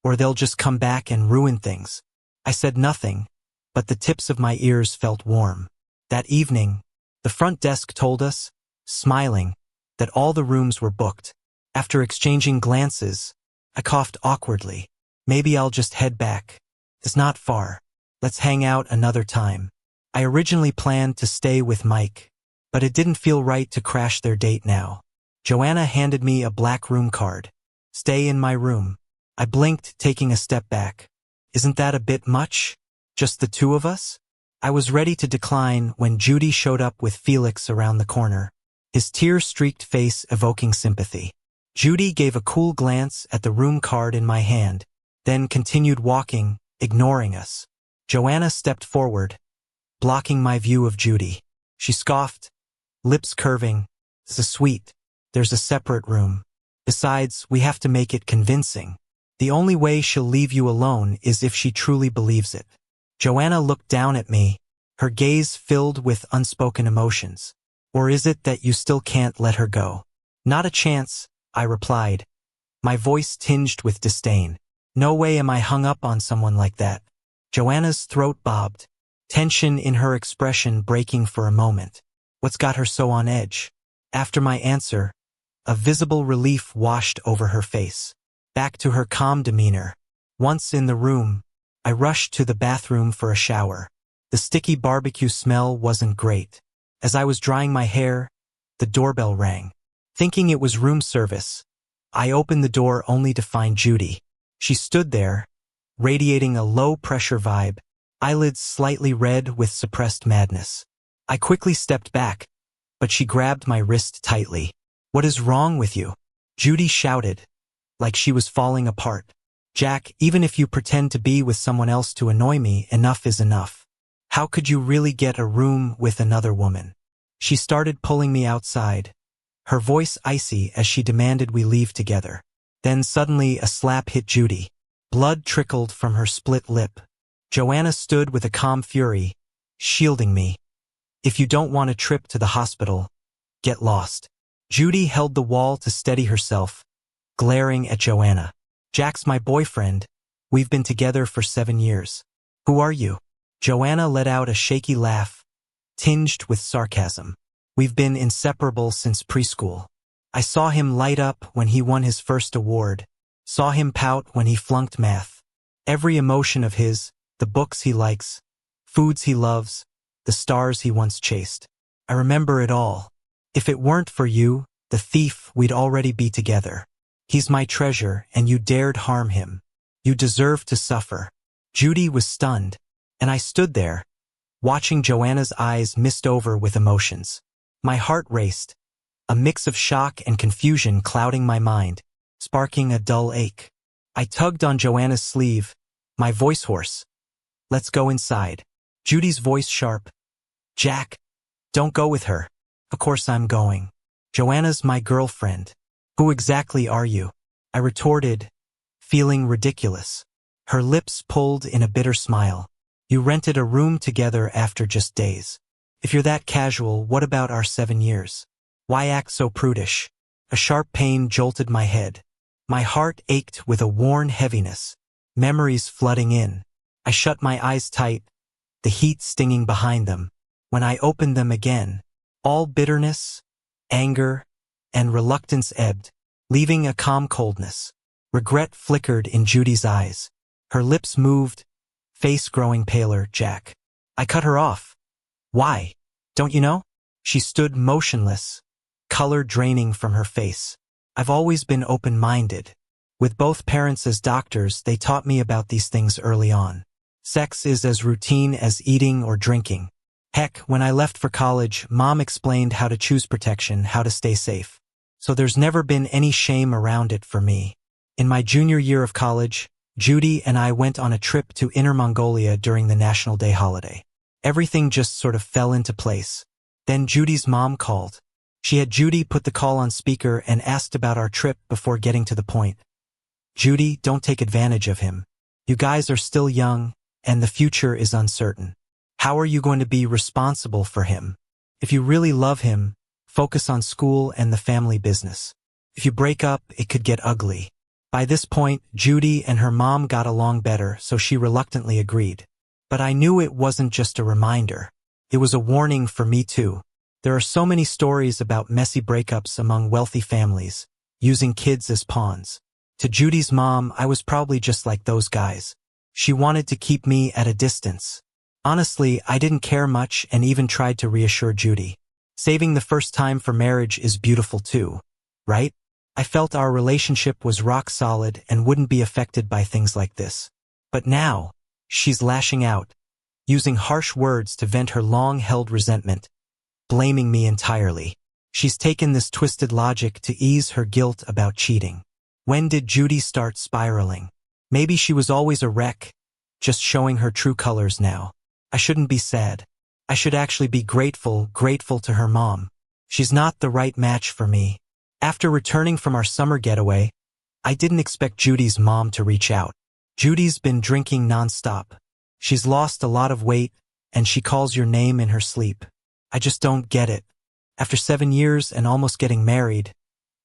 Speaker 1: or they'll just come back and ruin things. I said nothing, but the tips of my ears felt warm. That evening, the front desk told us, smiling, that all the rooms were booked. After exchanging glances, I coughed awkwardly. Maybe I'll just head back. It's not far. Let's hang out another time. I originally planned to stay with Mike, but it didn't feel right to crash their date now. Joanna handed me a black room card. Stay in my room. I blinked, taking a step back. Isn't that a bit much? Just the two of us? I was ready to decline when Judy showed up with Felix around the corner, his tear-streaked face evoking sympathy. Judy gave a cool glance at the room card in my hand, then continued walking, ignoring us. Joanna stepped forward, blocking my view of Judy. She scoffed, lips curving. "So sweet. There's a separate room. Besides, we have to make it convincing. The only way she'll leave you alone is if she truly believes it." Joanna looked down at me, her gaze filled with unspoken emotions. "Or is it that you still can't let her go?" "Not a chance," I replied, my voice tinged with disdain. "No way am I hung up on someone like that." Joanna's throat bobbed, tension in her expression breaking for a moment. What's got her so on edge? After my answer, a visible relief washed over her face. Back to her calm demeanor. Once in the room, I rushed to the bathroom for a shower. The sticky barbecue smell wasn't great. As I was drying my hair, the doorbell rang. Thinking it was room service, I opened the door only to find Judy. She stood there, radiating a low-pressure vibe, eyelids slightly red with suppressed madness. I quickly stepped back, but she grabbed my wrist tightly. "What is wrong with you?" Judy shouted, like she was falling apart. "Jack, even if you pretend to be with someone else to annoy me, enough is enough. How could you really get a room with another woman?" She started pulling me outside, her voice icy as she demanded we leave together. Then suddenly a slap hit Judy. Blood trickled from her split lip. Joanna stood with a calm fury, shielding me. "If you don't want a trip to the hospital, get lost." Judy held the wall to steady herself, glaring at Joanna. "Jack's my boyfriend. We've been together for 7 years. Who are you?" Joanna let out a shaky laugh, tinged with sarcasm. "We've been inseparable since preschool. I saw him light up when he won his first award, saw him pout when he flunked math. Every emotion of his, the books he likes, foods he loves, the stars he once chased. I remember it all. If it weren't for you, the thief, we'd already be together. He's my treasure, and you dared harm him. You deserve to suffer. Judy was stunned, and I stood there, watching Joanna's eyes mist over with emotions. My heart raced, a mix of shock and confusion clouding my mind, sparking a dull ache. I tugged on Joanna's sleeve, my voice hoarse. Let's go inside. Judy's voice sharp. Jack, don't go with her. Of course I'm going. Joanna's my girlfriend. Who exactly are you? I retorted, feeling ridiculous. Her lips pulled in a bitter smile. You rented a room together after just days. If you're that casual, what about our 7 years? Why act so prudish? A sharp pain jolted my head. My heart ached with a worn heaviness, memories flooding in. I shut my eyes tight, the heat stinging behind them. When I opened them again, all bitterness, anger, and reluctance ebbed, leaving a calm coldness. Regret flickered in Judy's eyes. Her lips moved, face growing paler. Jack. I cut her off. Why? Don't you know? She stood motionless, color draining from her face. I've always been open-minded. With both parents as doctors, they taught me about these things early on. Sex is as routine as eating or drinking. Heck, when I left for college, Mom explained how to choose protection, how to stay safe. So there's never been any shame around it for me. In my junior year of college, Judy and I went on a trip to Inner Mongolia during the National Day holiday. Everything just sort of fell into place. Then Judy's mom called. She had Judy put the call on speaker and asked about our trip before getting to the point. Judy, don't take advantage of him. You guys are still young, and the future is uncertain. How are you going to be responsible for him? If you really love him, focus on school and the family business. If you break up, it could get ugly. By this point, Judy and her mom got along better, so she reluctantly agreed. But I knew it wasn't just a reminder. It was a warning for me too. There are so many stories about messy breakups among wealthy families, using kids as pawns. To Judy's mom, I was probably just like those guys. She wanted to keep me at a distance. Honestly, I didn't care much and even tried to reassure Judy. Saving the first time for marriage is beautiful too, right? I felt our relationship was rock solid and wouldn't be affected by things like this. But now, she's lashing out, using harsh words to vent her long-held resentment, blaming me entirely. She's taken this twisted logic to ease her guilt about cheating. When did Judy start spiraling? Maybe she was always a wreck, just showing her true colors now. I shouldn't be sad. I should actually be grateful to her mom. She's not the right match for me. After returning from our summer getaway, I didn't expect Judy's mom to reach out. Judy's been drinking nonstop. She's lost a lot of weight, and she calls your name in her sleep. I just don't get it. After 7 years and almost getting married,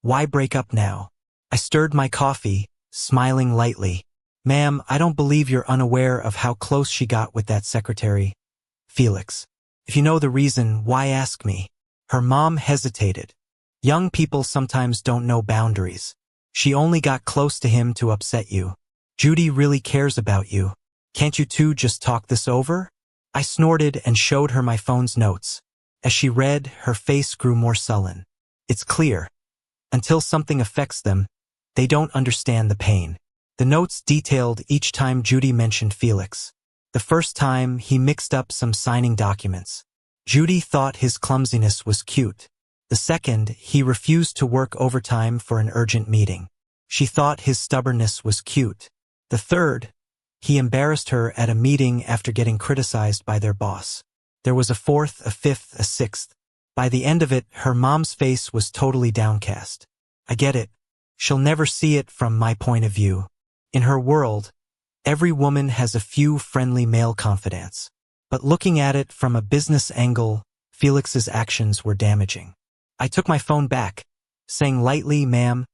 Speaker 1: why break up now? I stirred my coffee, smiling lightly. Ma'am, I don't believe you're unaware of how close she got with that secretary, Felix. If you know the reason, why ask me? Her mom hesitated. Young people sometimes don't know boundaries. She only got close to him to upset you. Judy really cares about you. Can't you two just talk this over? I snorted and showed her my phone's notes. As she read, her face grew more sullen. It's clear. Until something affects them, they don't understand the pain. The notes detailed each time Judy mentioned Felix. The first time, he mixed up some signing documents. Judy thought his clumsiness was cute. The second, he refused to work overtime for an urgent meeting. She thought his stubbornness was cute. The third, he embarrassed her at a meeting after getting criticized by their boss. There was a fourth, a fifth, a sixth. By the end of it, her mom's face was totally downcast. I get it. She'll never see it from my point of view. In her world, every woman has a few friendly male confidants. But looking at it from a business angle, Felix's actions were damaging. I took my phone back, saying lightly, "Ma'am,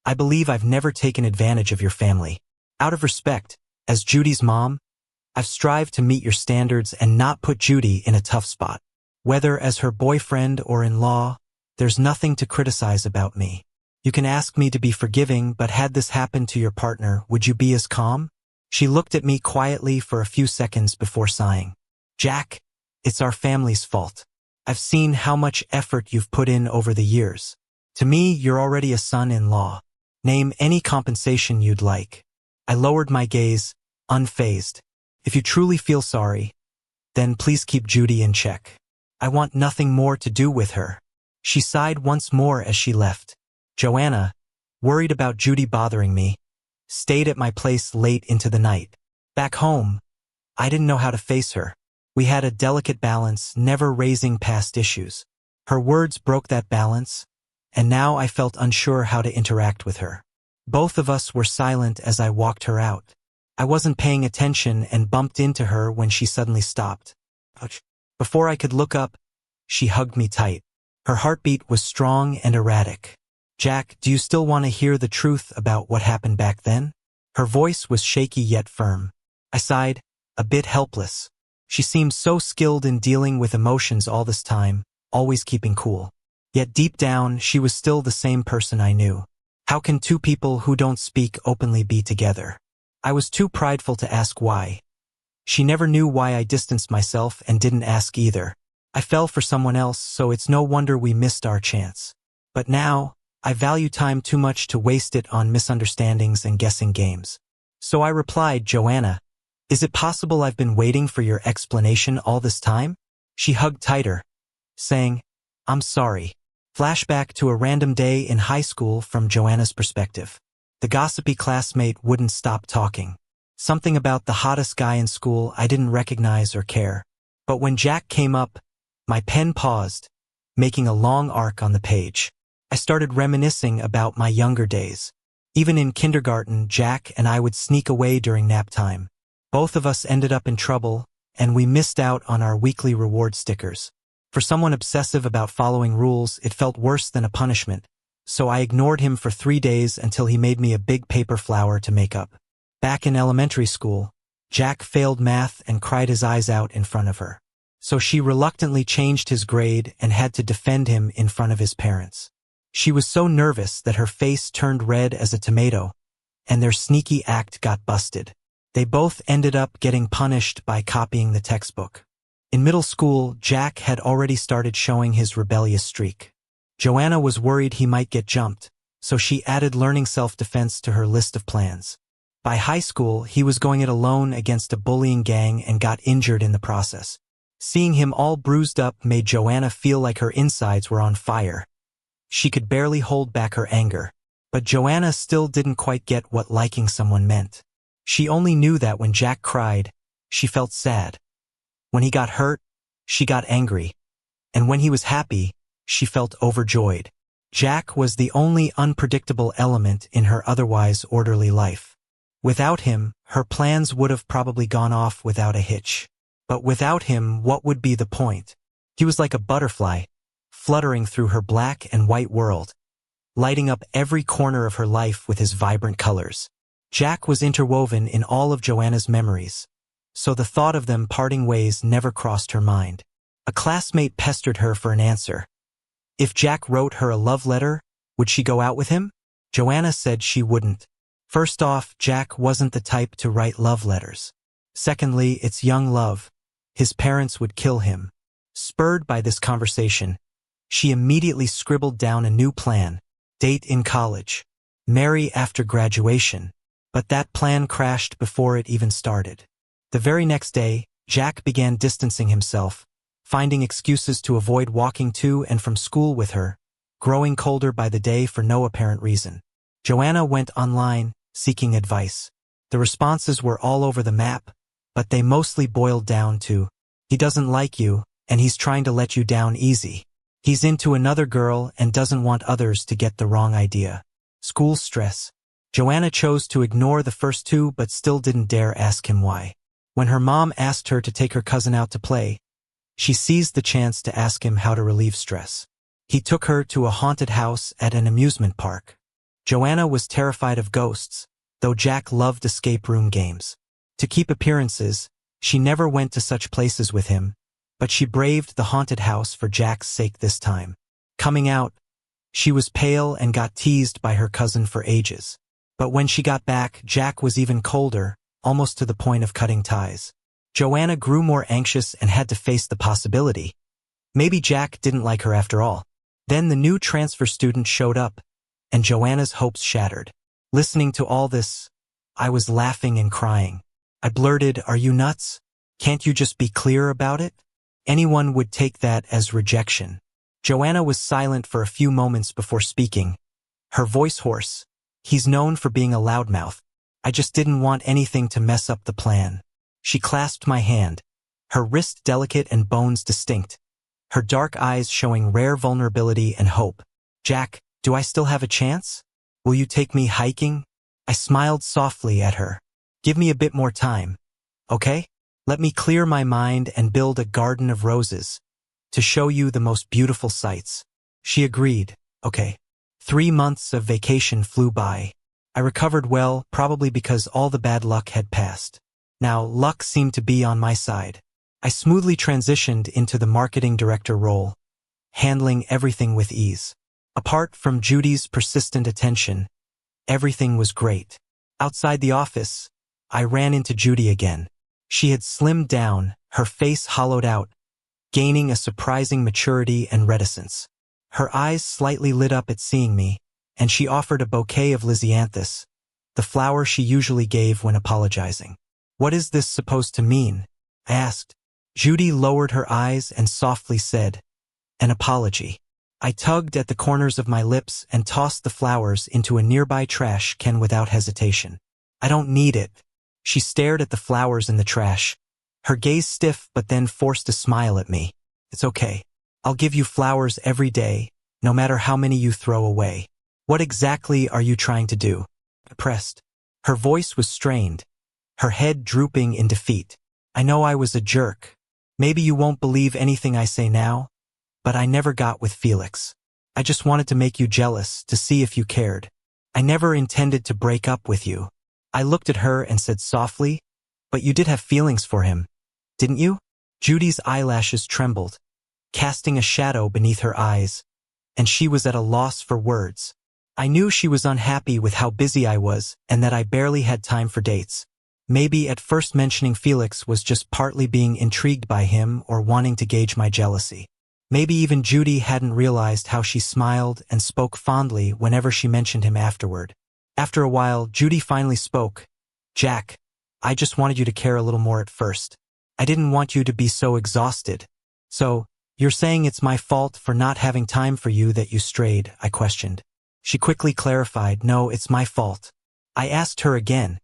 Speaker 1: I believe I've never taken advantage of your family. Out of respect, as Judy's mom, I've strived to meet your standards and not put Judy in a tough spot. Whether as her boyfriend or in-law, there's nothing to criticize about me. You can ask me to be forgiving, but had this happened to your partner, would you be as calm?" She looked at me quietly for a few seconds before sighing. "Jack, It's our family's fault. I've seen how much effort you've put in over the years. To me, you're already a son-in-law. Name any compensation you'd like. I lowered my gaze, unfazed. If you truly feel sorry, then please keep Judy in check. I want nothing more to do with her. She sighed once more as she left. Joanna, worried about Judy bothering me, stayed at my place late into the night. Back home, I didn't know how to face her. We had a delicate balance, never raising past issues. Her words broke that balance, and now I felt unsure how to interact with her. Both of us were silent as I walked her out. I wasn't paying attention and bumped into her when she suddenly stopped. Before I could look up, she hugged me tight. Her heartbeat was strong and erratic. Jack, do you still want to hear the truth about what happened back then? Her voice was shaky yet firm. I sighed, a bit helpless. She seemed so skilled in dealing with emotions all this time, always keeping cool. Yet deep down, she was still the same person I knew. How can two people who don't speak openly be together? I was too prideful to ask why. She never knew why I distanced myself and didn't ask either. I fell for someone else, so it's no wonder we missed our chance. But now, I value time too much to waste it on misunderstandings and guessing games. So I replied, Joanna, is it possible I've been waiting for your explanation all this time? She hugged tighter, saying, I'm sorry. Flashback to a random day in high school from Joanna's perspective. The gossipy classmate wouldn't stop talking. Something about the hottest guy in school I didn't recognize or care. But when Jack came up, my pen paused, making a long arc on the page. I started reminiscing about my younger days. Even in kindergarten, Jack and I would sneak away during nap time. Both of us ended up in trouble, and we missed out on our weekly reward stickers. For someone obsessive about following rules, it felt worse than a punishment, so I ignored him for 3 days until he made me a big paper flower to make up. Back in elementary school, Jack failed math and cried his eyes out in front of her. So she reluctantly changed his grade and had to defend him in front of his parents. She was so nervous that her face turned red as a tomato, and their sneaky act got busted. They both ended up getting punished by copying the textbook. In middle school, Jack had already started showing his rebellious streak. Joanna was worried he might get jumped, so she added learning self-defense to her list of plans. By high school, he was going it alone against a bullying gang and got injured in the process. Seeing him all bruised up made Joanna feel like her insides were on fire. She could barely hold back her anger. But Joanna still didn't quite get what liking someone meant. She only knew that when Jack cried, she felt sad. When he got hurt, she got angry. And when he was happy, she felt overjoyed. Jack was the only unpredictable element in her otherwise orderly life. Without him, her plans would have probably gone off without a hitch. But without him, what would be the point? He was like a butterfly, fluttering through her black and white world, lighting up every corner of her life with his vibrant colors. Jack was interwoven in all of Joanna's memories, so the thought of them parting ways never crossed her mind. A classmate pestered her for an answer. If Jack wrote her a love letter, would she go out with him? Joanna said she wouldn't. First off, Jack wasn't the type to write love letters. Secondly, it's young love. His parents would kill him. Spurred by this conversation, she immediately scribbled down a new plan. Date in college. Marry after graduation. But that plan crashed before it even started. The very next day, Jack began distancing himself, finding excuses to avoid walking to and from school with her, growing colder by the day for no apparent reason. Joanna went online, seeking advice. The responses were all over the map, but they mostly boiled down to, he doesn't like you, and he's trying to let you down easy. He's into another girl and doesn't want others to get the wrong idea. School stress. Joanna chose to ignore the first two but still didn't dare ask him why. When her mom asked her to take her cousin out to play, she seized the chance to ask him how to relieve stress. He took her to a haunted house at an amusement park. Joanna was terrified of ghosts, though Jack loved escape room games. To keep appearances, she never went to such places with him, but she braved the haunted house for Jack's sake this time. Coming out, she was pale and got teased by her cousin for ages. But when she got back, Jack was even colder, almost to the point of cutting ties. Joanna grew more anxious and had to face the possibility. Maybe Jack didn't like her after all. Then the new transfer student showed up, and Joanna's hopes shattered. Listening to all this, I was laughing and crying. I blurted, "Are you nuts? Can't you just be clear about it?" Anyone would take that as rejection. Joanna was silent for a few moments before speaking, her voice hoarse. "He's known for being a loudmouth. I just didn't want anything to mess up the plan." She clasped my hand, her wrist delicate and bones distinct, her dark eyes showing rare vulnerability and hope. "Jack, do I still have a chance? Will you take me hiking?" I smiled softly at her. "Give me a bit more time, okay? Let me clear my mind and build a garden of roses to show you the most beautiful sights." She agreed. Okay. 3 months of vacation flew by. I recovered well, probably because all the bad luck had passed. Now, luck seemed to be on my side. I smoothly transitioned into the marketing director role, handling everything with ease. Apart from Judy's persistent attention, everything was great. Outside the office, I ran into Judy again. She had slimmed down, her face hollowed out, gaining a surprising maturity and reticence. Her eyes slightly lit up at seeing me, and she offered a bouquet of lisianthus, the flower she usually gave when apologizing. "What is this supposed to mean?" I asked. Judy lowered her eyes and softly said, "An apology." I tugged at the corners of my lips and tossed the flowers into a nearby trash can without hesitation. "I don't need it." She stared at the flowers in the trash, her gaze stiff but then forced a smile at me. "It's okay. I'll give you flowers every day, no matter how many you throw away." "What exactly are you trying to do?" I pressed. Her voice was strained, her head drooping in defeat. "I know I was a jerk. Maybe you won't believe anything I say now, but I never got with Felix. I just wanted to make you jealous, to see if you cared. I never intended to break up with you." I looked at her and said softly, "But you did have feelings for him, didn't you?" Judy's eyelashes trembled, casting a shadow beneath her eyes, and she was at a loss for words. I knew she was unhappy with how busy I was and that I barely had time for dates. Maybe at first mentioning Felix was just partly being intrigued by him or wanting to gauge my jealousy. Maybe even Judy hadn't realized how she smiled and spoke fondly whenever she mentioned him afterward. After a while, Judy finally spoke. "Jack, I just wanted you to care a little more at first. I didn't want you to be so exhausted." "So, you're saying it's my fault for not having time for you that you strayed?" I questioned. She quickly clarified, "No, it's my fault." I asked her again,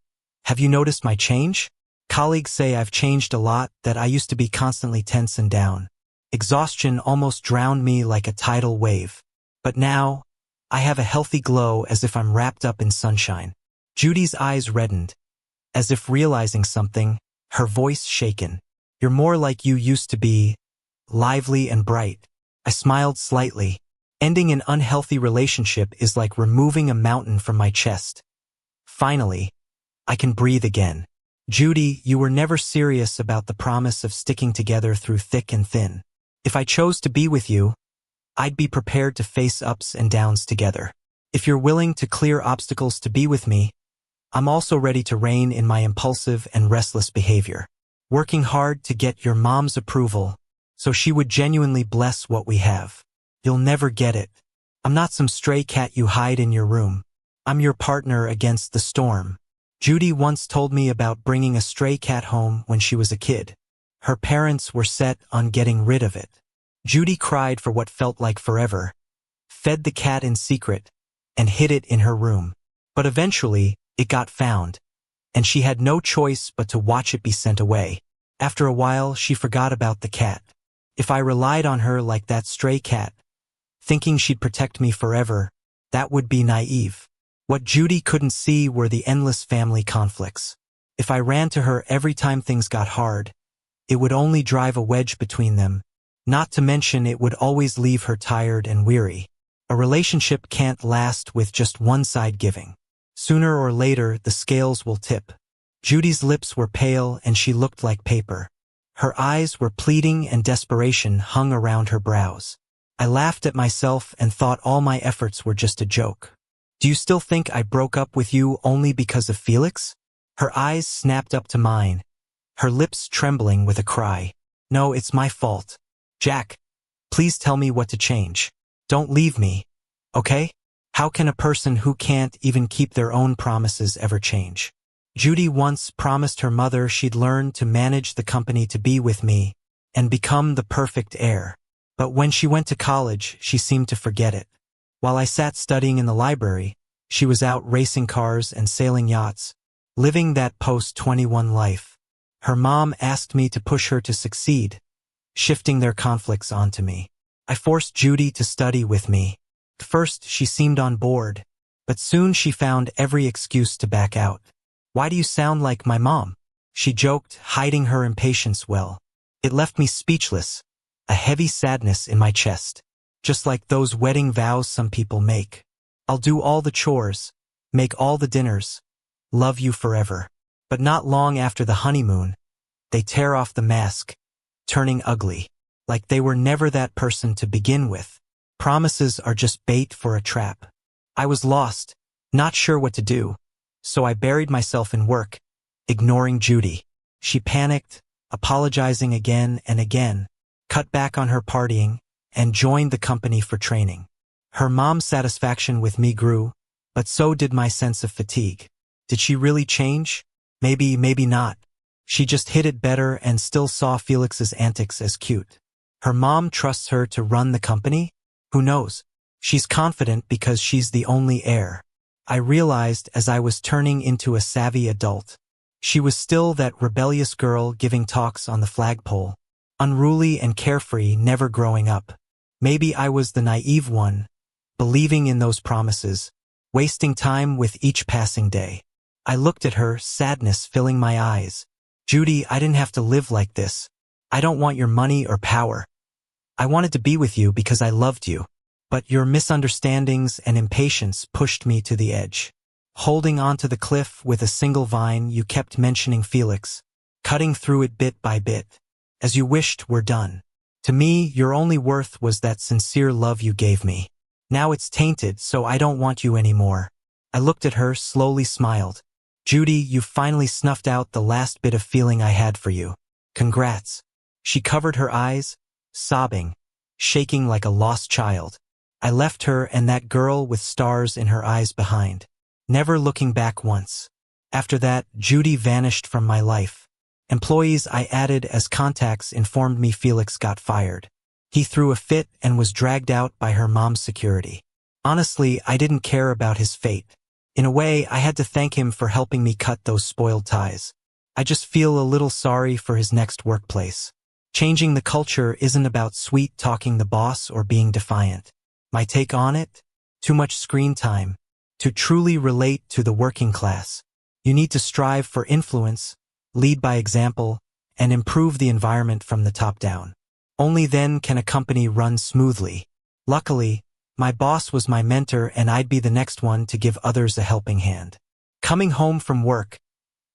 Speaker 1: "Have you noticed my change? Colleagues say I've changed a lot, that I used to be constantly tense and down. Exhaustion almost drowned me like a tidal wave. But now, I have a healthy glow as if I'm wrapped up in sunshine." Judy's eyes reddened, as if realizing something, her voice shaken. "You're more like you used to be, lively and bright." I smiled slightly. Ending an unhealthy relationship is like removing a mountain from my chest. Finally, I can breathe again. "Judy, you were never serious about the promise of sticking together through thick and thin. If I chose to be with you, I'd be prepared to face ups and downs together. If you're willing to clear obstacles to be with me, I'm also ready to rein in my impulsive and restless behavior. Working hard to get your mom's approval, so she would genuinely bless what we have. You'll never get it. I'm not some stray cat you hide in your room. I'm your partner against the storm." Judy once told me about bringing a stray cat home when she was a kid. Her parents were set on getting rid of it. Judy cried for what felt like forever, fed the cat in secret, and hid it in her room. But eventually, it got found, and she had no choice but to watch it be sent away. After a while, she forgot about the cat. If I relied on her like that stray cat, thinking she'd protect me forever, that would be naive. What Judy couldn't see were the endless family conflicts. If I ran to her every time things got hard, it would only drive a wedge between them. Not to mention it would always leave her tired and weary. A relationship can't last with just one side giving. Sooner or later, the scales will tip. Judy's lips were pale and she looked like paper. Her eyes were pleading and desperation hung around her brows. I laughed at myself and thought all my efforts were just a joke. "Do you still think I broke up with you only because of Felix?" Her eyes snapped up to mine, her lips trembling with a cry. No, it's my fault. Jack, please tell me what to change. Don't leave me, okay? How can a person who can't even keep their own promises ever change? Judy once promised her mother she'd learn to manage the company to be with me and become the perfect heir. But when she went to college, she seemed to forget it. While I sat studying in the library, she was out racing cars and sailing yachts, living that post-21 life. Her mom asked me to push her to succeed, shifting their conflicts onto me. I forced Judy to study with me. At first, she seemed on board, but soon she found every excuse to back out. Why do you sound like my mom? She joked, hiding her impatience well. It left me speechless, a heavy sadness in my chest. Just like those wedding vows some people make. I'll do all the chores, make all the dinners, love you forever. But not long after the honeymoon, they tear off the mask, turning ugly, like they were never that person to begin with. Promises are just bait for a trap. I was lost, not sure what to do, so I buried myself in work, ignoring Judy. She panicked, apologizing again and again, cut back on her partying, and joined the company for training. Her mom's satisfaction with me grew, but so did my sense of fatigue. Did she really change? Maybe not. She just hid it better and still saw Felix's antics as cute. Her mom trusts her to run the company? Who knows? She's confident because she's the only heir. I realized as I was turning into a savvy adult. She was still that rebellious girl giving talks on the flagpole, unruly and carefree, never growing up. Maybe I was the naive one, believing in those promises, wasting time with each passing day. I looked at her, sadness filling my eyes. Judy, I didn't have to live like this. I don't want your money or power. I wanted to be with you because I loved you. But your misunderstandings and impatience pushed me to the edge. Holding onto the cliff with a single vine, you kept mentioning Felix, cutting through it bit by bit, as you wished we're done. To me, your only worth was that sincere love you gave me. Now it's tainted, so I don't want you anymore. I looked at her, slowly smiled. Judy, you finally snuffed out the last bit of feeling I had for you. Congrats. She covered her eyes, sobbing, shaking like a lost child. I left her and that girl with stars in her eyes behind, never looking back once. After that, Judy vanished from my life. Employees I added as contacts informed me Felix got fired. He threw a fit and was dragged out by her mom's security. Honestly, I didn't care about his fate. In a way, I had to thank him for helping me cut those spoiled ties. I just feel a little sorry for his next workplace. Changing the culture isn't about sweet-talking the boss or being defiant. My take on it? Too much screen time. To truly relate to the working class, you need to strive for influence, lead by example, and improve the environment from the top down. Only then can a company run smoothly. Luckily, my boss was my mentor and I'd be the next one to give others a helping hand. Coming home from work,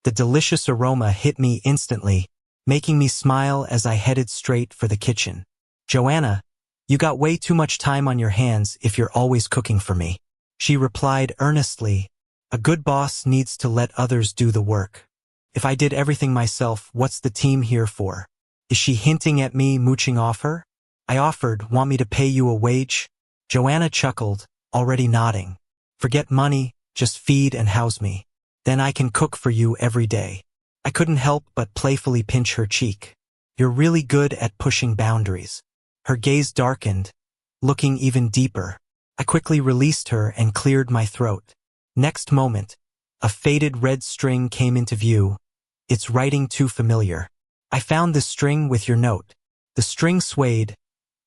Speaker 1: the delicious aroma hit me instantly, making me smile as I headed straight for the kitchen. Joanna, you got way too much time on your hands if you're always cooking for me. She replied earnestly, a good boss needs to let others do the work. If I did everything myself, what's the team here for? Is she hinting at me mooching off her? I offered, want me to pay you a wage? Joanna chuckled, already nodding. Forget money, just feed and house me. Then I can cook for you every day. I couldn't help but playfully pinch her cheek. You're really good at pushing boundaries. Her gaze darkened, looking even deeper. I quickly released her and cleared my throat. Next moment, a faded red string came into view, its writing too familiar. I found this string with your note. The string swayed,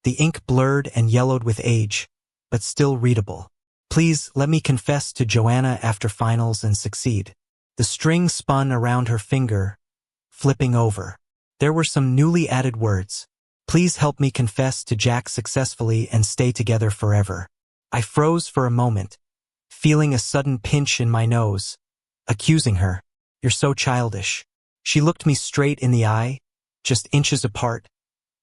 Speaker 1: the ink blurred and yellowed with age, but still readable. Please let me confess to Joanna after finals and succeed. The string spun around her finger, flipping over. There were some newly added words. Please help me confess to Jack successfully and stay together forever. I froze for a moment, feeling a sudden pinch in my nose, accusing her. You're so childish. She looked me straight in the eye, just inches apart,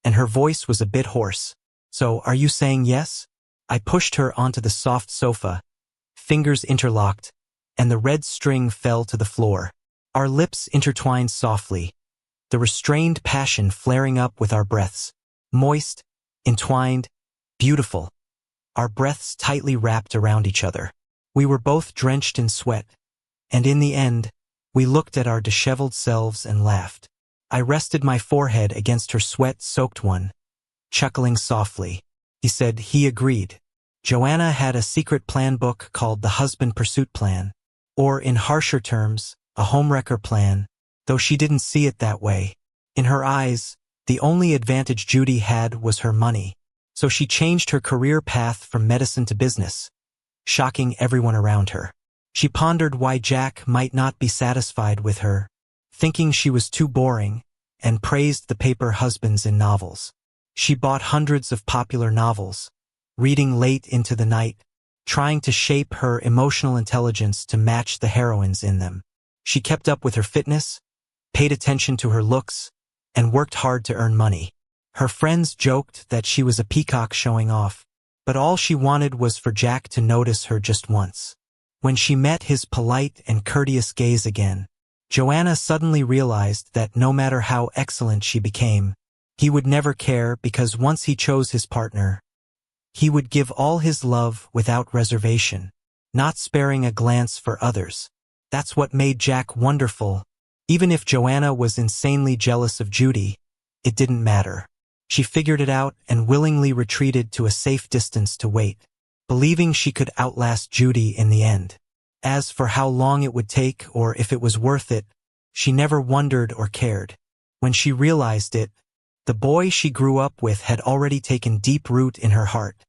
Speaker 1: and her voice was a bit hoarse. So, are you saying yes? I pushed her onto the soft sofa, fingers interlocked, and the red string fell to the floor. Our lips intertwined softly, the restrained passion flaring up with our breaths. Moist, entwined, beautiful. Our breaths tightly wrapped around each other. We were both drenched in sweat, and in the end, we looked at our disheveled selves and laughed. I rested my forehead against her sweat-soaked one, chuckling softly. He agreed. Joanna had a secret plan book called the Husband Pursuit Plan, or in harsher terms, a homewrecker plan, though she didn't see it that way. In her eyes, the only advantage Judy had was her money, so she changed her career path from medicine to business, shocking everyone around her. She pondered why Jack might not be satisfied with her, thinking she was too boring, and praised the paper husbands in novels. She bought hundreds of popular novels, reading late into the night, trying to shape her emotional intelligence to match the heroines in them. She kept up with her fitness, paid attention to her looks, and worked hard to earn money. Her friends joked that she was a peacock showing off, but all she wanted was for Jack to notice her just once. When she met his polite and courteous gaze again, Joanna suddenly realized that no matter how excellent she became, he would never care because once he chose his partner, he would give all his love without reservation, not sparing a glance for others. That's what made Jack wonderful. Even if Joanna was insanely jealous of Judy, it didn't matter. She figured it out and willingly retreated to a safe distance to wait, believing she could outlast Judy in the end. As for how long it would take or if it was worth it, she never wondered or cared. When she realized it, the boy she grew up with had already taken deep root in her heart,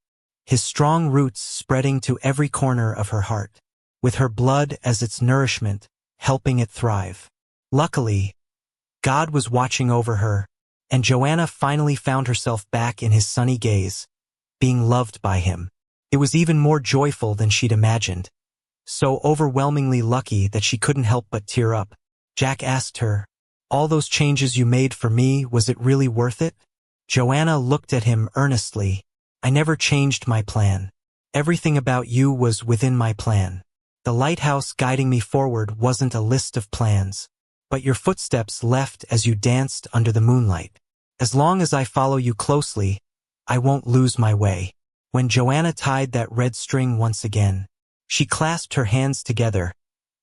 Speaker 1: his strong roots spreading to every corner of her heart, with her blood as its nourishment, helping it thrive. Luckily, God was watching over her, and Joanna finally found herself back in his sunny gaze, being loved by him. It was even more joyful than she'd imagined, so overwhelmingly lucky that she couldn't help but tear up. Jack asked her, "All those changes you made for me, was it really worth it?" Joanna looked at him earnestly. "I never changed my plan. Everything about you was within my plan. The lighthouse guiding me forward wasn't a list of plans, but your footsteps left as you danced under the moonlight. As long as I follow you closely, I won't lose my way." When Joanna tied that red string once again, she clasped her hands together,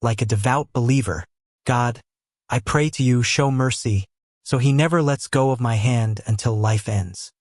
Speaker 1: like a devout believer. "God, I pray to you, show mercy, so he never lets go of my hand until life ends."